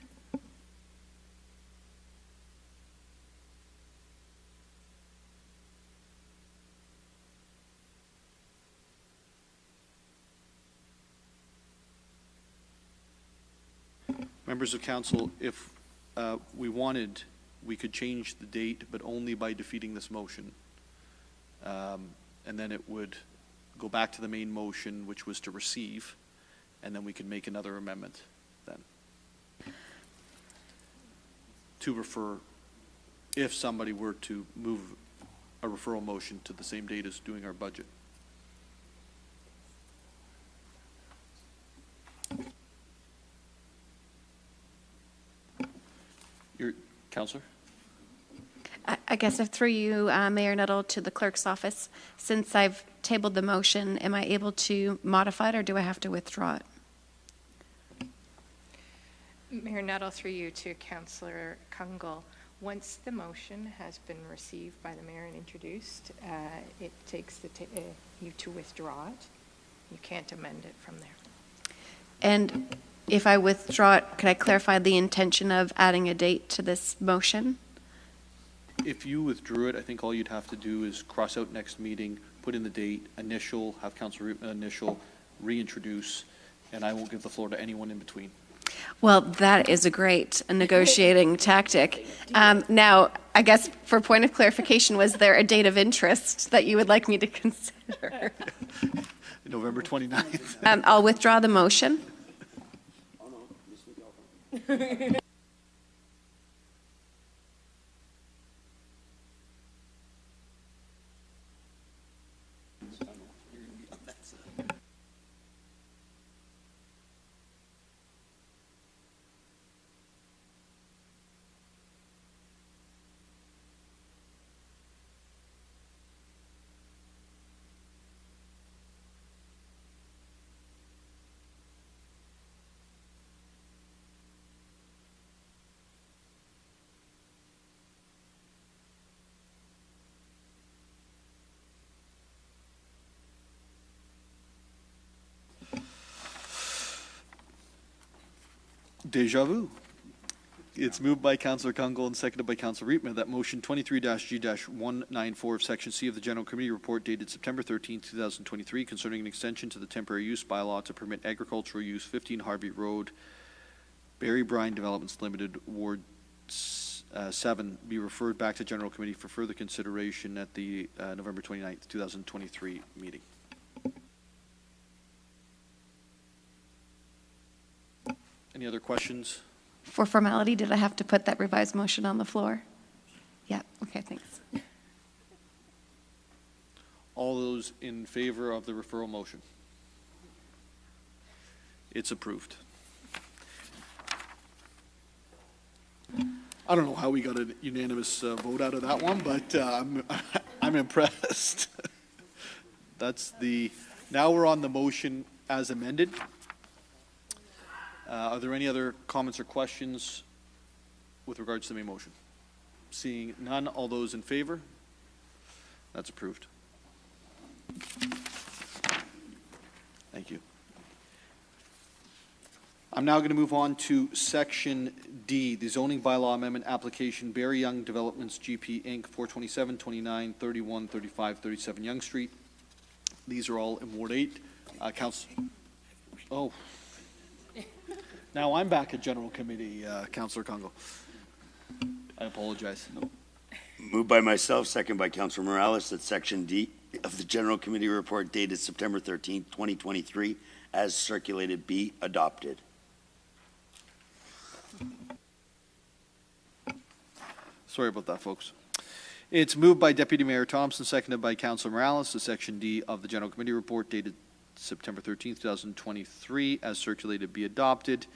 Members of council, if we wanted, we could change the date, but only by defeating this motion. And then it would go back to the main motion, which was to receive, and then we could make another amendment then. To refer, if somebody were to move a referral motion to the same date as doing our budget. Your Councillor? I guess if through you, Mayor Nuttall, to the clerk's office, since I've tabled the motion, am I able to modify it or do I have to withdraw it? Mayor Nuttall, through you to Councillor Kungl. Once the motion has been received by the mayor and introduced, it takes you to withdraw it. You can't amend it from there. And if I withdraw it, could I clarify the intention of adding a date to this motion? If you withdrew it, I think all you'd have to do is cross out next meeting, put in the date, initial, have Councilor initial, reintroduce, and I won't give the floor to anyone in between. Well, that is a great negotiating tactic. Now, I guess for point of clarification, was there a date of interest that you would like me to consider? November 29th. I'll withdraw the motion. Deja vu. It's moved by Councillor Kungl and seconded by Councillor Riepma that motion 23-G-194 of Section C of the General Committee Report dated September 13, 2023 concerning an extension to the temporary use bylaw to permit agricultural use 15 Harvey Road, Barry Bryan Developments Limited, Ward 7 be referred back to General Committee for further consideration at the November 29, 2023 meeting. Any other questions? For formality, did I have to put that revised motion on the floor? Yeah, okay, thanks. All those in favor of the referral motion? It's approved. I don't know how we got a unanimous vote out of that one, but I'm impressed. Now we're on the motion as amended. Are there any other comments or questions with regards to the main motion? Seeing none, all those in favor? That's approved. Thank you. I'm now going to move on to Section D, the zoning bylaw amendment application, Barry Young Developments GP Inc., 427, 29, 31, 35, 37 Young Street. These are all in Ward 8. Oh. Now I'm back at General Committee, Councillor Congo. I apologize. Moved by myself, second by Councillor Morales, that Section D of the General Committee report dated September 13, 2023, as circulated, be adopted. Sorry about that, folks. It's moved by Deputy Mayor Thompson, seconded by Councillor Morales, the Section D of the General Committee report dated September 13, 2023, as circulated, be adopted.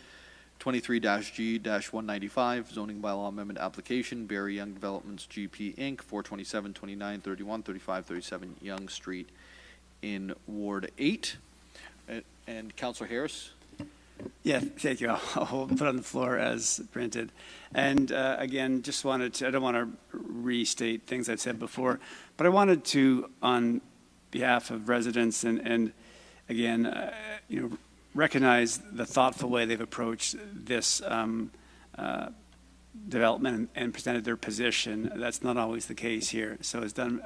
23-G-195, zoning bylaw amendment application, Barry Young Developments GP Inc., 427, 29, 31, 35, 37 Young Street in Ward 8. And Councillor Harris? Yeah, thank you. I'll put it on the floor as printed. And again, just wanted to, I don't want to restate things I've said before, but I wanted to, on behalf of residents and again, recognize the thoughtful way they've approached this development and presented their position. That's not always the case here. So it's done,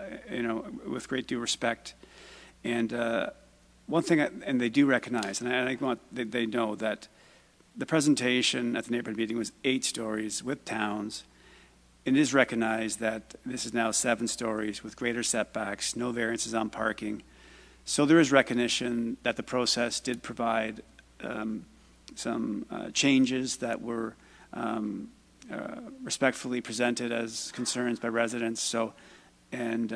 with great due respect. And one thing, and they do recognize, and I want they know that the presentation at the neighborhood meeting was 8 stories with towns. It is recognized that this is now 7 stories with greater setbacks, no variances on parking. So there is recognition that the process did provide some changes that were respectfully presented as concerns by residents. So, and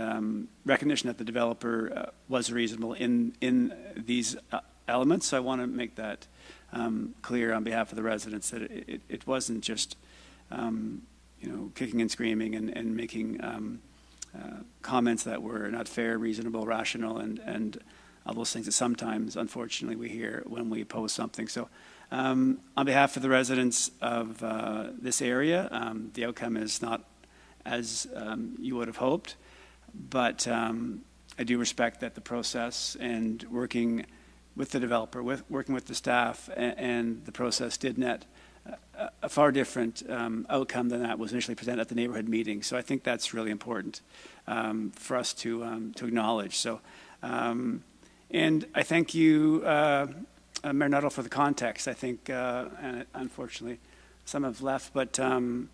recognition that the developer was reasonable in these elements. So I want to make that clear on behalf of the residents that it wasn't just kicking and screaming and making comments that were not fair, reasonable, rational, and all those things that sometimes, unfortunately, we hear when we post something. So on behalf of the residents of this area, the outcome is not as you would have hoped, but I do respect that the process and working with the developer, working with the staff, and the process did net a far different outcome than that was initially presented at the neighborhood meeting. So I think that's really important for us to acknowledge. So, and I thank you, Mayor Nuttall, for the context. I think, and unfortunately, some have left, but a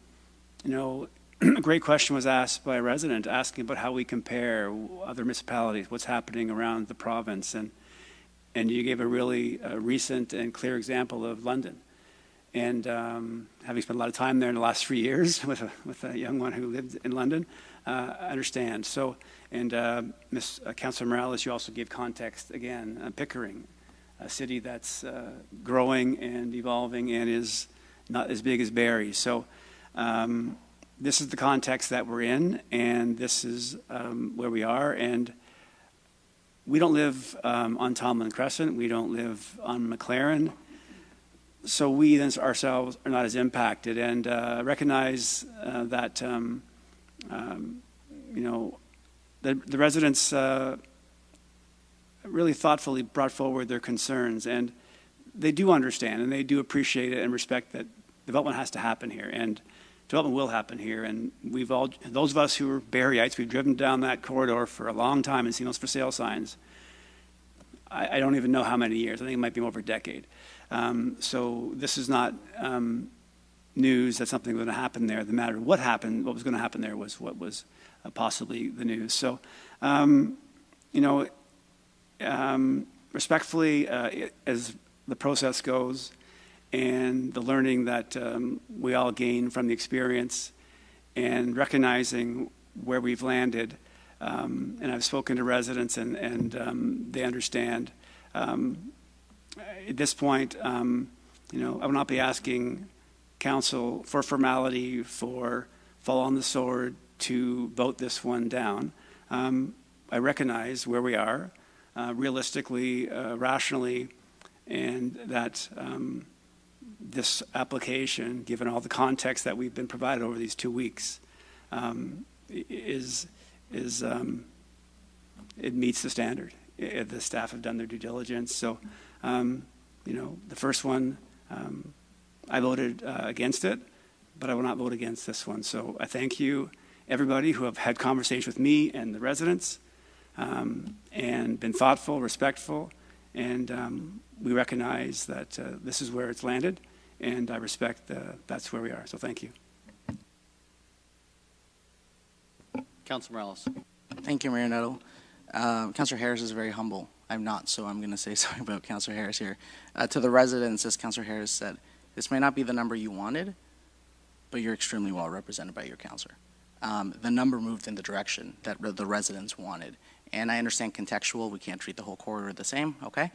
great question was asked by a resident asking about how we compare other municipalities, what's happening around the province, and you gave a really recent and clear example of London. And having spent a lot of time there in the last 3 years with a young one who lived in London, I understand. So, and Councillor Morales, you also gave context again, Pickering, a city that's growing and evolving and is not as big as Barrie. So this is the context that we're in, and this is where we are. And we don't live on Tomlin Crescent. We don't live on McLaren. So we then ourselves are not as impacted, and recognize that the residents really thoughtfully brought forward their concerns, and they do understand and they do appreciate it and respect that development has to happen here, and development will happen here. And we've all, those of us who are Barryites, we've driven down that corridor for a long time and seen those for sale signs. I don't even know how many years. I think it might be over a decade. So this is not news that something was going to happen there. The matter what happened, what was going to happen there was what was possibly the news. So, respectfully, as the process goes, and the learning that we all gain from the experience, and recognizing where we've landed. And I've spoken to residents, and they understand. At this point, I will not be asking council for formality, for fall on the sword to vote this one down. I recognize where we are, realistically, rationally, and that this application, given all the context that we've been provided over these 2 weeks, it meets the standard. The staff have done their due diligence. So, the first one, I voted against it, but I will not vote against this one. So I thank you, everybody who have had conversation with me and the residents, and been thoughtful, respectful, and we recognize that this is where it's landed, and I respect that's where we are. So thank you. Councilor Morales. Thank you, Mayor Nettle. Councilor Harris is very humble. I'm not, so I'm going to say something about Councilor Harris here. To the residents, as Councilor Harris said, this may not be the number you wanted, but you're extremely well represented by your councilor. The number moved in the direction that the residents wanted. And I understand contextual, we can't treat the whole corridor the same, okay?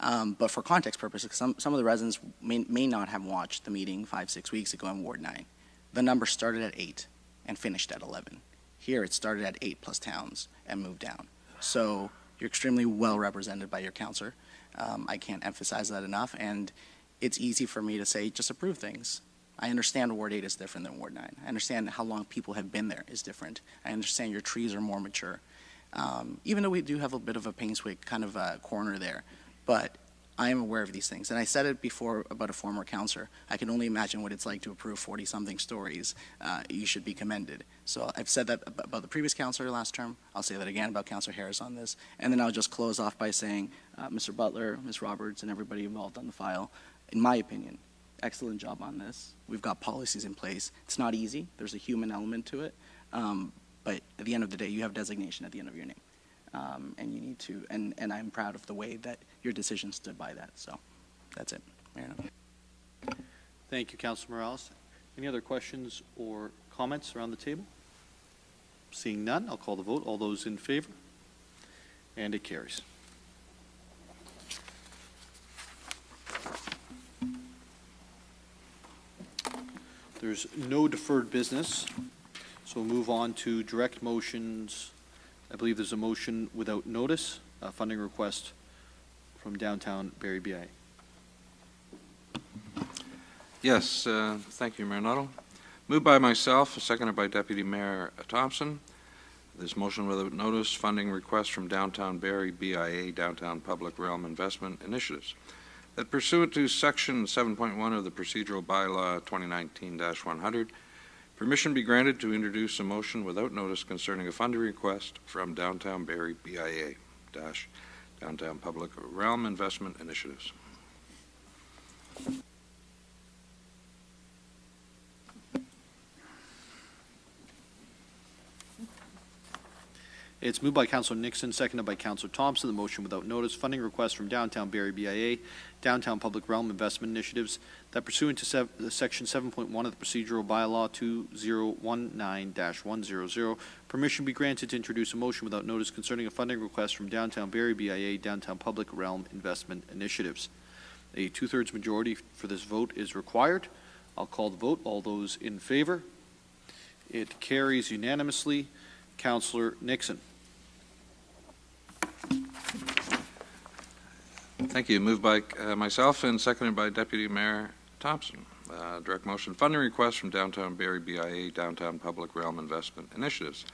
But for context purposes, some of the residents may not have watched the meeting 5-6 weeks ago in Ward 9. The number started at 8 and finished at 11. Here it started at 8 plus towns and moved down. So you're extremely well represented by your councilor. I can't emphasize that enough, and it's easy for me to say just approve things. I understand Ward 8 is different than Ward 9. I understand how long people have been there is different. I understand your trees are more mature. Even though we do have a bit of a Painswick kind of corner there, but I am aware of these things. And I said it before about a former councilor. I can only imagine what it's like to approve 40-something stories. You should be commended. So I've said that about the previous councilor last term. I'll say that again about Councilor Harris on this. And then I'll just close off by saying, Mr. Butler, Ms. Roberts, and everybody involved on the file, in my opinion, excellent job on this. We've got policies in place. It's not easy. There's a human element to it. But at the end of the day, you have designation at the end of your name. And you need to, and I'm proud of the way that your decision stood by that. So that's it. Thank you, Councilor Morales. Any other questions or comments around the table? Seeing none, I'll call the vote. All those in favor? And it carries. There's no deferred business, so we'll move on to direct motions. I believe there's a motion without notice, a funding request from downtown Barrie BIA. Yes, thank you, Mayor Nuttall. Moved by myself, seconded by Deputy Mayor Thompson. This motion without notice, funding request from downtown Barrie BIA, Downtown Public Realm Investment Initiatives. That pursuant to Section 7.1 of the Procedural Bylaw 2019-100, permission be granted to introduce a motion without notice concerning a funding request from Downtown Barrie BIA, Downtown Public Realm Investment Initiatives. It's moved by Councilor Nixon, seconded by Councilor Thompson. The motion without notice, funding request from downtown Barrie BIA, Downtown Public Realm Investment Initiatives, that pursuant to Section 7.1 of the Procedural Bylaw 2019-100, permission be granted to introduce a motion without notice concerning a funding request from downtown Barrie BIA, Downtown Public Realm Investment Initiatives. A two-thirds majority for this vote is required. I'll call the vote. All those in favor? It carries unanimously. Councilor Nixon. Thank you. Moved by myself and seconded by Deputy Mayor Thompson. Direct motion funding request from downtown Barrie BIA, Downtown Public Realm Investment Initiatives.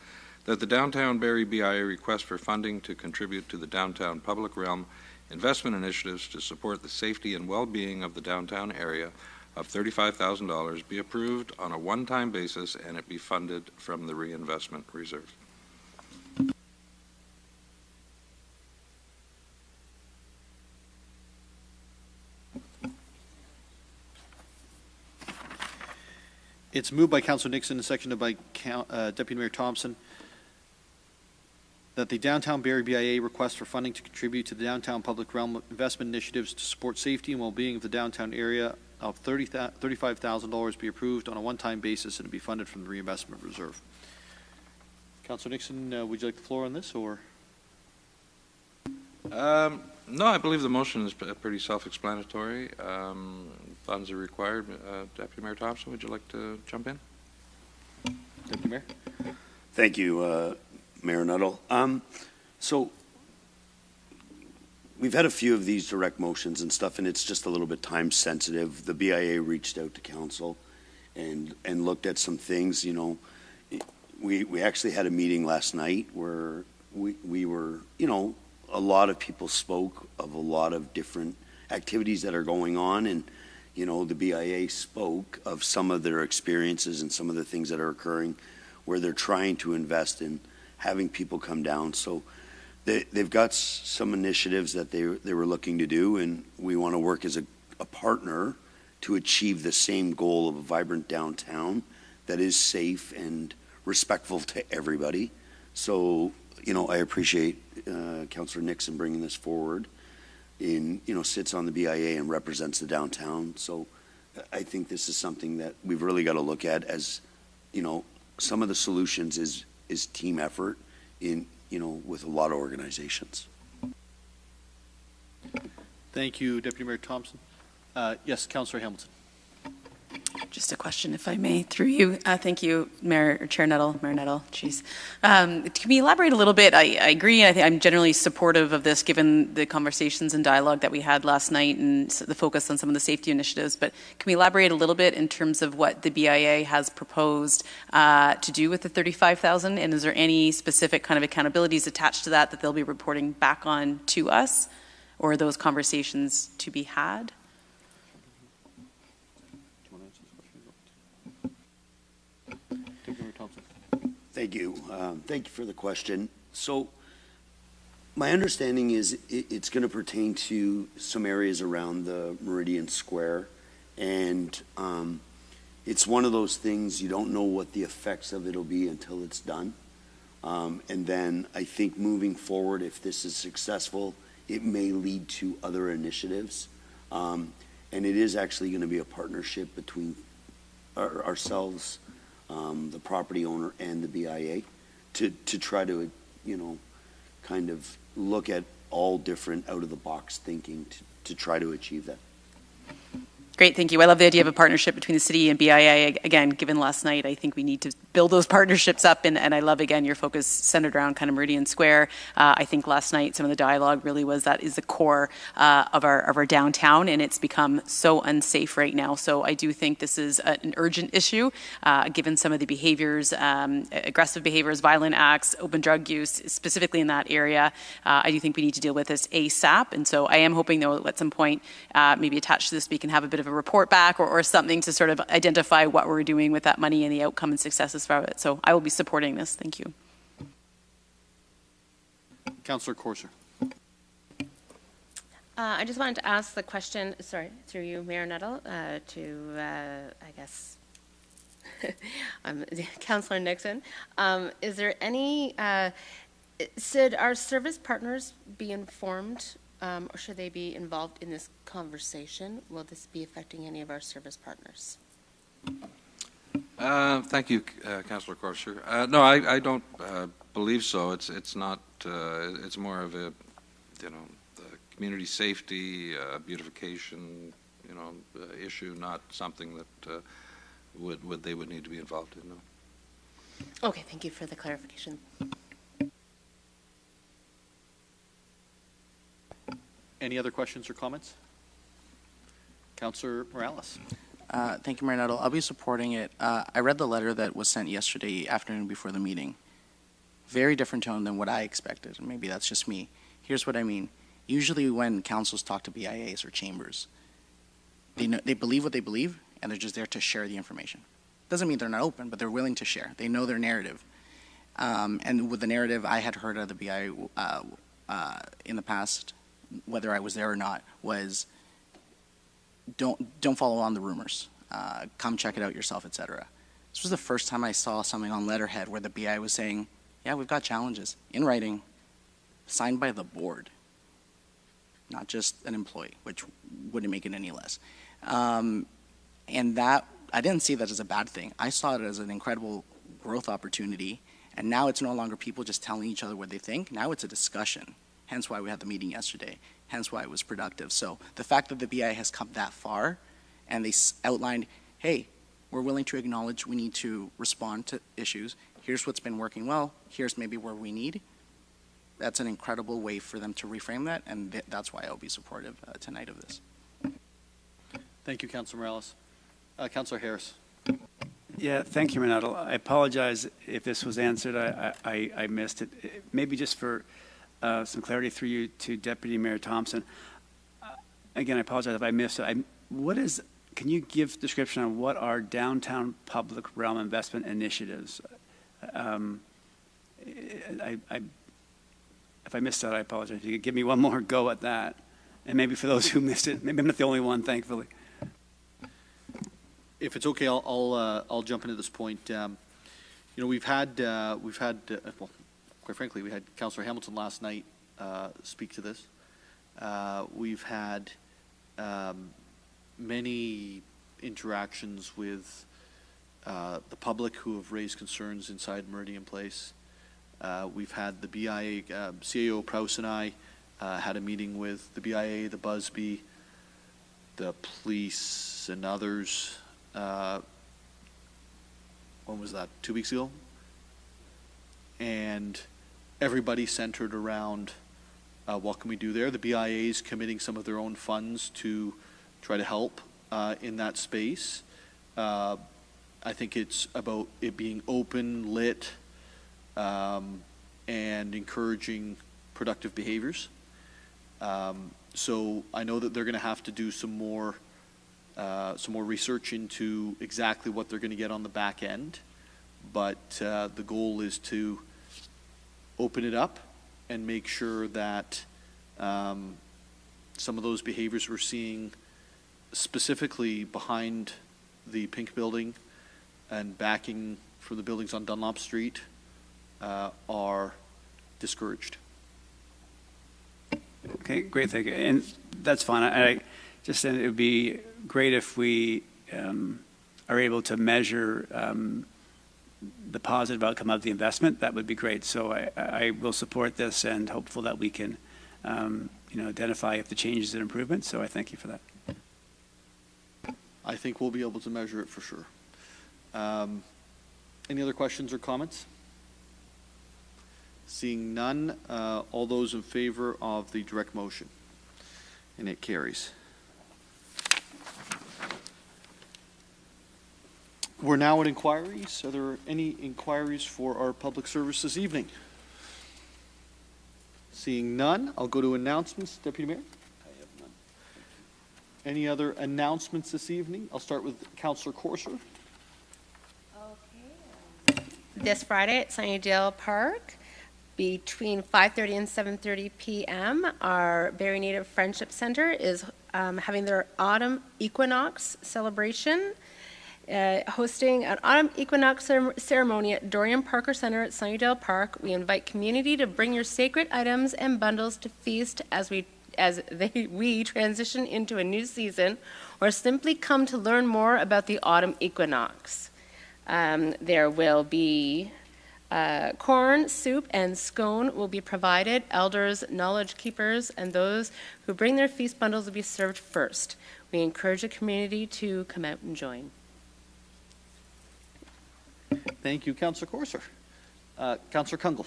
That the downtown Barrie BIA request for funding to contribute to the Downtown Public Realm Investment Initiatives to support the safety and well-being of the downtown area of $35,000 be approved on a one-time basis and it be funded from the reinvestment reserve. It's moved by Councilor Nixon and seconded by Deputy Mayor Thompson that the Downtown Barrie BIA request for funding to contribute to the Downtown Public Realm Investment Initiatives to support safety and well-being of the downtown area of $35,000 be approved on a one-time basis and be funded from the reinvestment reserve. Councillor Nixon, would you like the floor on this, or? No, I believe the motion is pretty self-explanatory. Funds are required. Deputy Mayor Thompson, would you like to jump in? Deputy Mayor. Thank you, Mayor Nuttall. So we've had a few of these direct motions and stuff, and it's just a little bit time sensitive. The BIA reached out to council and looked at some things. You know, we actually had a meeting last night where we were, you know, a lot of people spoke of a lot of different activities that are going on, and you know, the BIA spoke of some of their experiences and some of the things that are occurring where they're trying to invest in having people come down. So they've got some initiatives that they were looking to do, and we want to work as a partner to achieve the same goal of a vibrant downtown that is safe and respectful to everybody. So, you know, I appreciate Councillor Nixon bringing this forward. You know, sits on the BIA and represents the downtown. So I think this is something that we've really got to look at as, you know, some of the solutions is team effort in, you know, with a lot of organizations. Thank you, Deputy Mayor Thompson. Yes, Councillor Hamilton. Just a question, if I may, through you. Thank you, Chair Nuttall, Mayor Nuttall. Jeez. Can we elaborate a little bit? I agree. I think I'm generally supportive of this, given the conversations and dialogue that we had last night and the focus on some of the safety initiatives. But can we elaborate a little bit in terms of what the BIA has proposed to do with the $35,000? And is there any specific kind of accountabilities attached to that they'll be reporting back on to us, or are those conversations to be had? Thank you. Thank you for the question. So my understanding is it's going to pertain to some areas around the Meridian Square. And it's one of those things, you don't know what the effects of it will be until it's done. And then I think moving forward, if this is successful, it may lead to other initiatives. And it is actually going to be a partnership between ourselves, the property owner, and the BIA to try to, you know, kind of look at all different out-of-the-box thinking to try to achieve that. Great, thank you. I love the idea of a partnership between the city and BIA. Again, given last night, I think we need to build those partnerships up, and I love, again, your focus centered around kind of Meridian Square. I think last night some of the dialogue really was that is the core of our downtown, and it's become so unsafe right now. So I do think this is an urgent issue, given some of the behaviors, aggressive behaviors, violent acts, open drug use, specifically in that area. I do think we need to deal with this ASAP, and so I am hoping, though, at some point, maybe attached to this, we can have a bit of a report back or something to sort of identify what we're doing with that money and the outcome and successes from it. So I will be supporting this. Thank you. Councillor Corser. I just wanted to ask the question, sorry, through you, Mayor Nuttall, to, I guess, Councillor Nixon. Is there any, should our service partners be informed, or should they be involved in this conversation? Will this be affecting any of our service partners? Thank you, Councillor Corser. No, I don't believe so. It's not. It's more of a, you know, the community safety, beautification, you know, issue, not something that they would need to be involved in. No. Okay, thank you for the clarification. Any other questions or comments? Councillor Morales. Thank you, Mayor Nuttall. I'll be supporting it. I read the letter that was sent yesterday afternoon before the meeting. Very different tone than what I expected, and maybe that's just me. Here's what I mean. Usually when councils talk to BIAs or chambers, they believe what they believe, and they're just there to share the information. Doesn't mean they're not open, but they're willing to share. They know their narrative. And with the narrative I had heard of the BIA in the past, whether I was there or not, was don't follow on the rumors. Come check it out yourself, etc. This was the first time I saw something on letterhead where the BIA was saying, yeah, we've got challenges, in writing, signed by the board, not just an employee, which wouldn't make it any less. And that, I didn't see that as a bad thing. I saw it as an incredible growth opportunity. And now it's no longer people just telling each other what they think. Now it's a discussion. Hence why we had the meeting yesterday. Hence why it was productive. So the fact that the BIA has come that far and they outlined, hey, we're willing to acknowledge we need to respond to issues. Here's what's been working well. Here's maybe where we need. That's an incredible way for them to reframe that, and that's why I'll be supportive tonight of this. Thank you, Councilor Morales. Councilor Harris. Yeah, thank you, Renato. I apologize if this was answered. I missed it. Maybe just for some clarity through you to Deputy Mayor Thompson. Again, I apologize if I missed it. Can you give description on what are downtown public realm investment initiatives? If I missed that, I apologize. If you could give me one more go at that. And maybe for those who missed it, maybe I'm not the only one, thankfully. If it's okay, I'll jump into this point. We've had well, quite frankly, we had Councillor Hamilton last night speak to this. We've had many interactions with the public who have raised concerns inside Meridian Place. We've had the BIA, CAO Prowse and I had a meeting with the BIA, the Busby, the police, and others. When was that? 2 weeks ago? And everybody centered around what can we do there. The BIA is committing some of their own funds to try to help in that space. I think it's about it being open, lit, and encouraging productive behaviors. So I know that they're going to have to do some more research into exactly what they're going to get on the back end, but the goal is to open it up and make sure that some of those behaviors we're seeing specifically behind the Pink Building and backing for the buildings on Dunlop Street are discouraged. Okay, great, thank you. And that's fine. I just said it would be great if we are able to measure the positive outcome of the investment. That would be great. So I will support this and hopeful that we can identify if the changes and improvements. So I thank you for that. I think we'll be able to measure it for sure. Any other questions or comments? Seeing none, all those in favor of the direct motion? And it carries. We're now at inquiries. Are there any inquiries for our public service this evening? Seeing none, I'll go to announcements. Deputy Mayor? I have none. Any other announcements this evening? I'll start with Councillor Courser. Okay. This Friday at Sunnydale Park, between 5:30 and 7:30 p.m., our Barrie Native Friendship Center is having their autumn equinox celebration, hosting an autumn equinox ceremony at Dorian Parker Center at Sunnydale Park. We invite community to bring your sacred items and bundles to feast as we transition into a new season, or simply come to learn more about the autumn equinox. There will be corn, soup, and scone will be provided. Elders, knowledge keepers, and those who bring their feast bundles will be served first. We encourage the community to come out and join. Thank you, Councillor Courser. Councillor Kungl.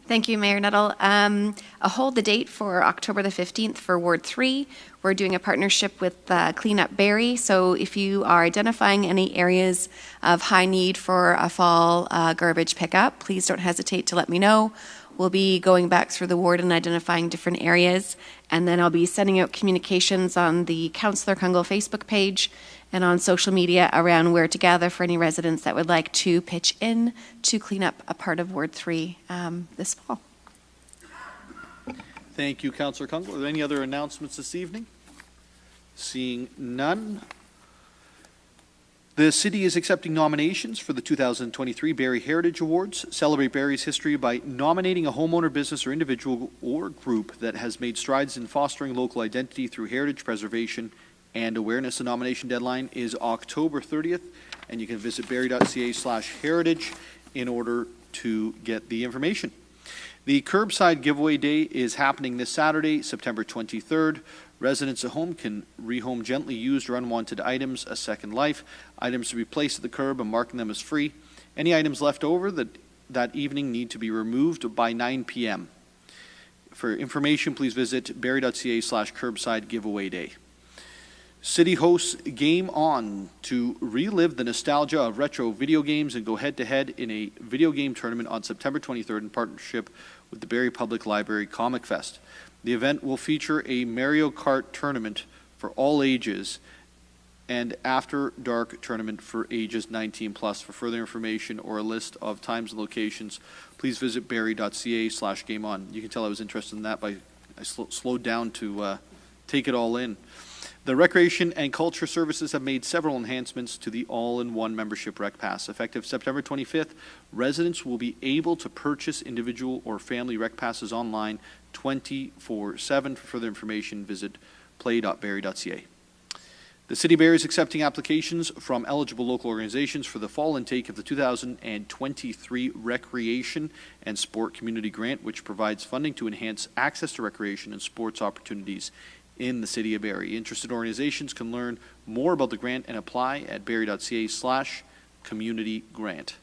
Thank you, Mayor Nuttall. I'll hold the date for October the 15th for Ward 3. We're doing a partnership with Clean Up Barrie, so if you are identifying any areas of high need for a fall garbage pickup, please don't hesitate to let me know. We'll be going back through the ward and identifying different areas, and then I'll be sending out communications on the Councillor Kungl Facebook page and on social media around where to gather for any residents that would like to pitch in to clean up a part of Ward 3 this fall. Thank you, Councillor Kungl. Are there any other announcements this evening? Seeing none. The city is accepting nominations for the 2023 Barrie Heritage Awards. Celebrate Barrie's history by nominating a homeowner, business, or individual or group that has made strides in fostering local identity through heritage preservation and awareness. The nomination deadline is October 30th, and you can visit barrie.ca/heritage in order to get the information. The Curbside Giveaway Day is happening this Saturday, September 23rd. Residents at home can rehome gently used or unwanted items a second life. Items to be placed at the curb and marking them as free. Any items left over that evening need to be removed by 9 p.m. For information, please visit barrie.ca/curbside giveaway day. City hosts Game On to relive the nostalgia of retro video games and go head-to-head in a video game tournament on September 23rd in partnership with the Barrie Public Library Comic Fest. The event will feature a Mario Kart tournament for all ages and after dark tournament for ages 19 plus. For further information or a list of times and locations, please visit barrie.ca/gameon. You can tell I was interested in that by I slowed down to take it all in. The Recreation and Culture Services have made several enhancements to the all-in-one membership Rec Pass. Effective September 25th, residents will be able to purchase individual or family Rec Passes online 24/7. For further information, visit play.barrie.ca. The City of Barrie is accepting applications from eligible local organizations for the fall intake of the 2023 Recreation and Sport Community Grant, which provides funding to enhance access to recreation and sports opportunities in the City of Barrie. Interested organizations can learn more about the grant and apply at barrie.ca/community grant.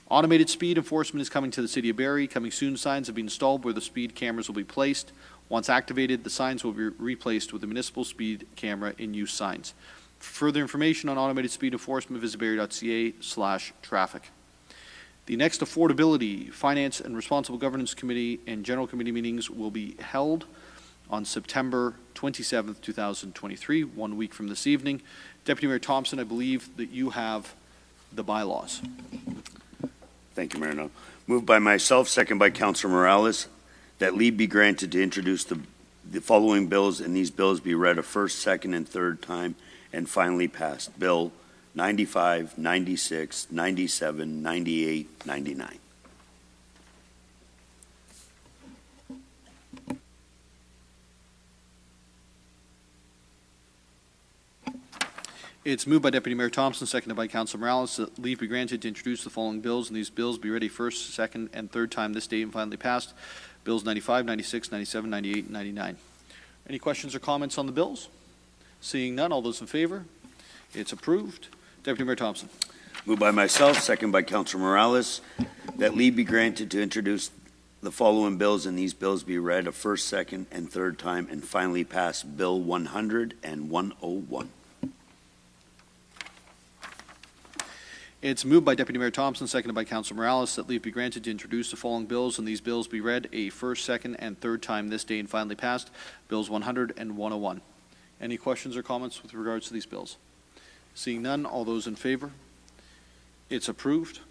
Automated speed enforcement is coming to the City of Barrie. Coming soon signs have been installed where the speed cameras will be placed. Once activated, the signs will be replaced with the municipal speed camera in use signs. For further information on automated speed enforcement, visit barrie.ca/traffic. The next Affordability, Finance and Responsible Governance Committee and General Committee meetings will be held on September 27th, 2023, 1 week from this evening. Deputy Mayor Thompson, I believe that you have the bylaws. Thank you, Mayor Nuttall. Moved by myself, second by Councilor Morales, that leave be granted to introduce the following bills, and these bills be read a first, second, and third time and finally passed. Bill 95, 96, 97, 98, 99. It's moved by Deputy Mayor Thompson, seconded by Councilor Morales, that leave be granted to introduce the following bills, and these bills be ready first, second, and third time this day and finally passed. Bills 95, 96, 97, 98, and 99. Any questions or comments on the bills? Seeing none, all those in favor? It's approved. Deputy Mayor Thompson. Moved by myself, second by Councilor Morales, that leave be granted to introduce the following bills, and these bills be read a first, second, and third time and finally passed. Bill 100 and 101. It's moved by Deputy Mayor Thompson, seconded by Councilor Morales, that leave be granted to introduce the following bills, and these bills be read a first, second, and third time this day and finally passed. Bills 100 and 101. Any questions or comments with regards to these bills? Seeing none, all those in favor? It's approved.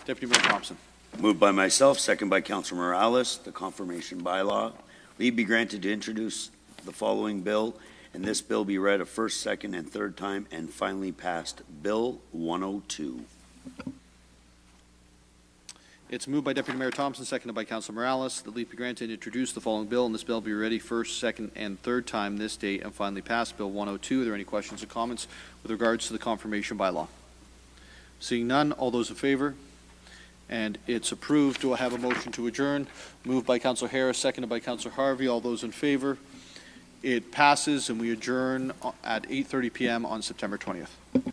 Deputy Mayor Thompson. Moved by myself, second by Councilor Morales, the confirmation bylaw. Leave be granted to introduce the following bill, and this bill be read a first, second, and third time and finally passed. Bill 102. It's moved by Deputy Mayor Thompson, seconded by Councilor Morales, that leave be granted to introduce the following bill, and this bill be ready first, second, and third time this day and finally passed. Bill 102. Are there any questions or comments with regards to the confirmation bylaw? Seeing none, all those in favor? And it's approved. Do I have a motion to adjourn? Moved by Councilor Harris, seconded by Councilor Harvey. All those in favor? It passes, and we adjourn at 8:30 p.m. on September 20th.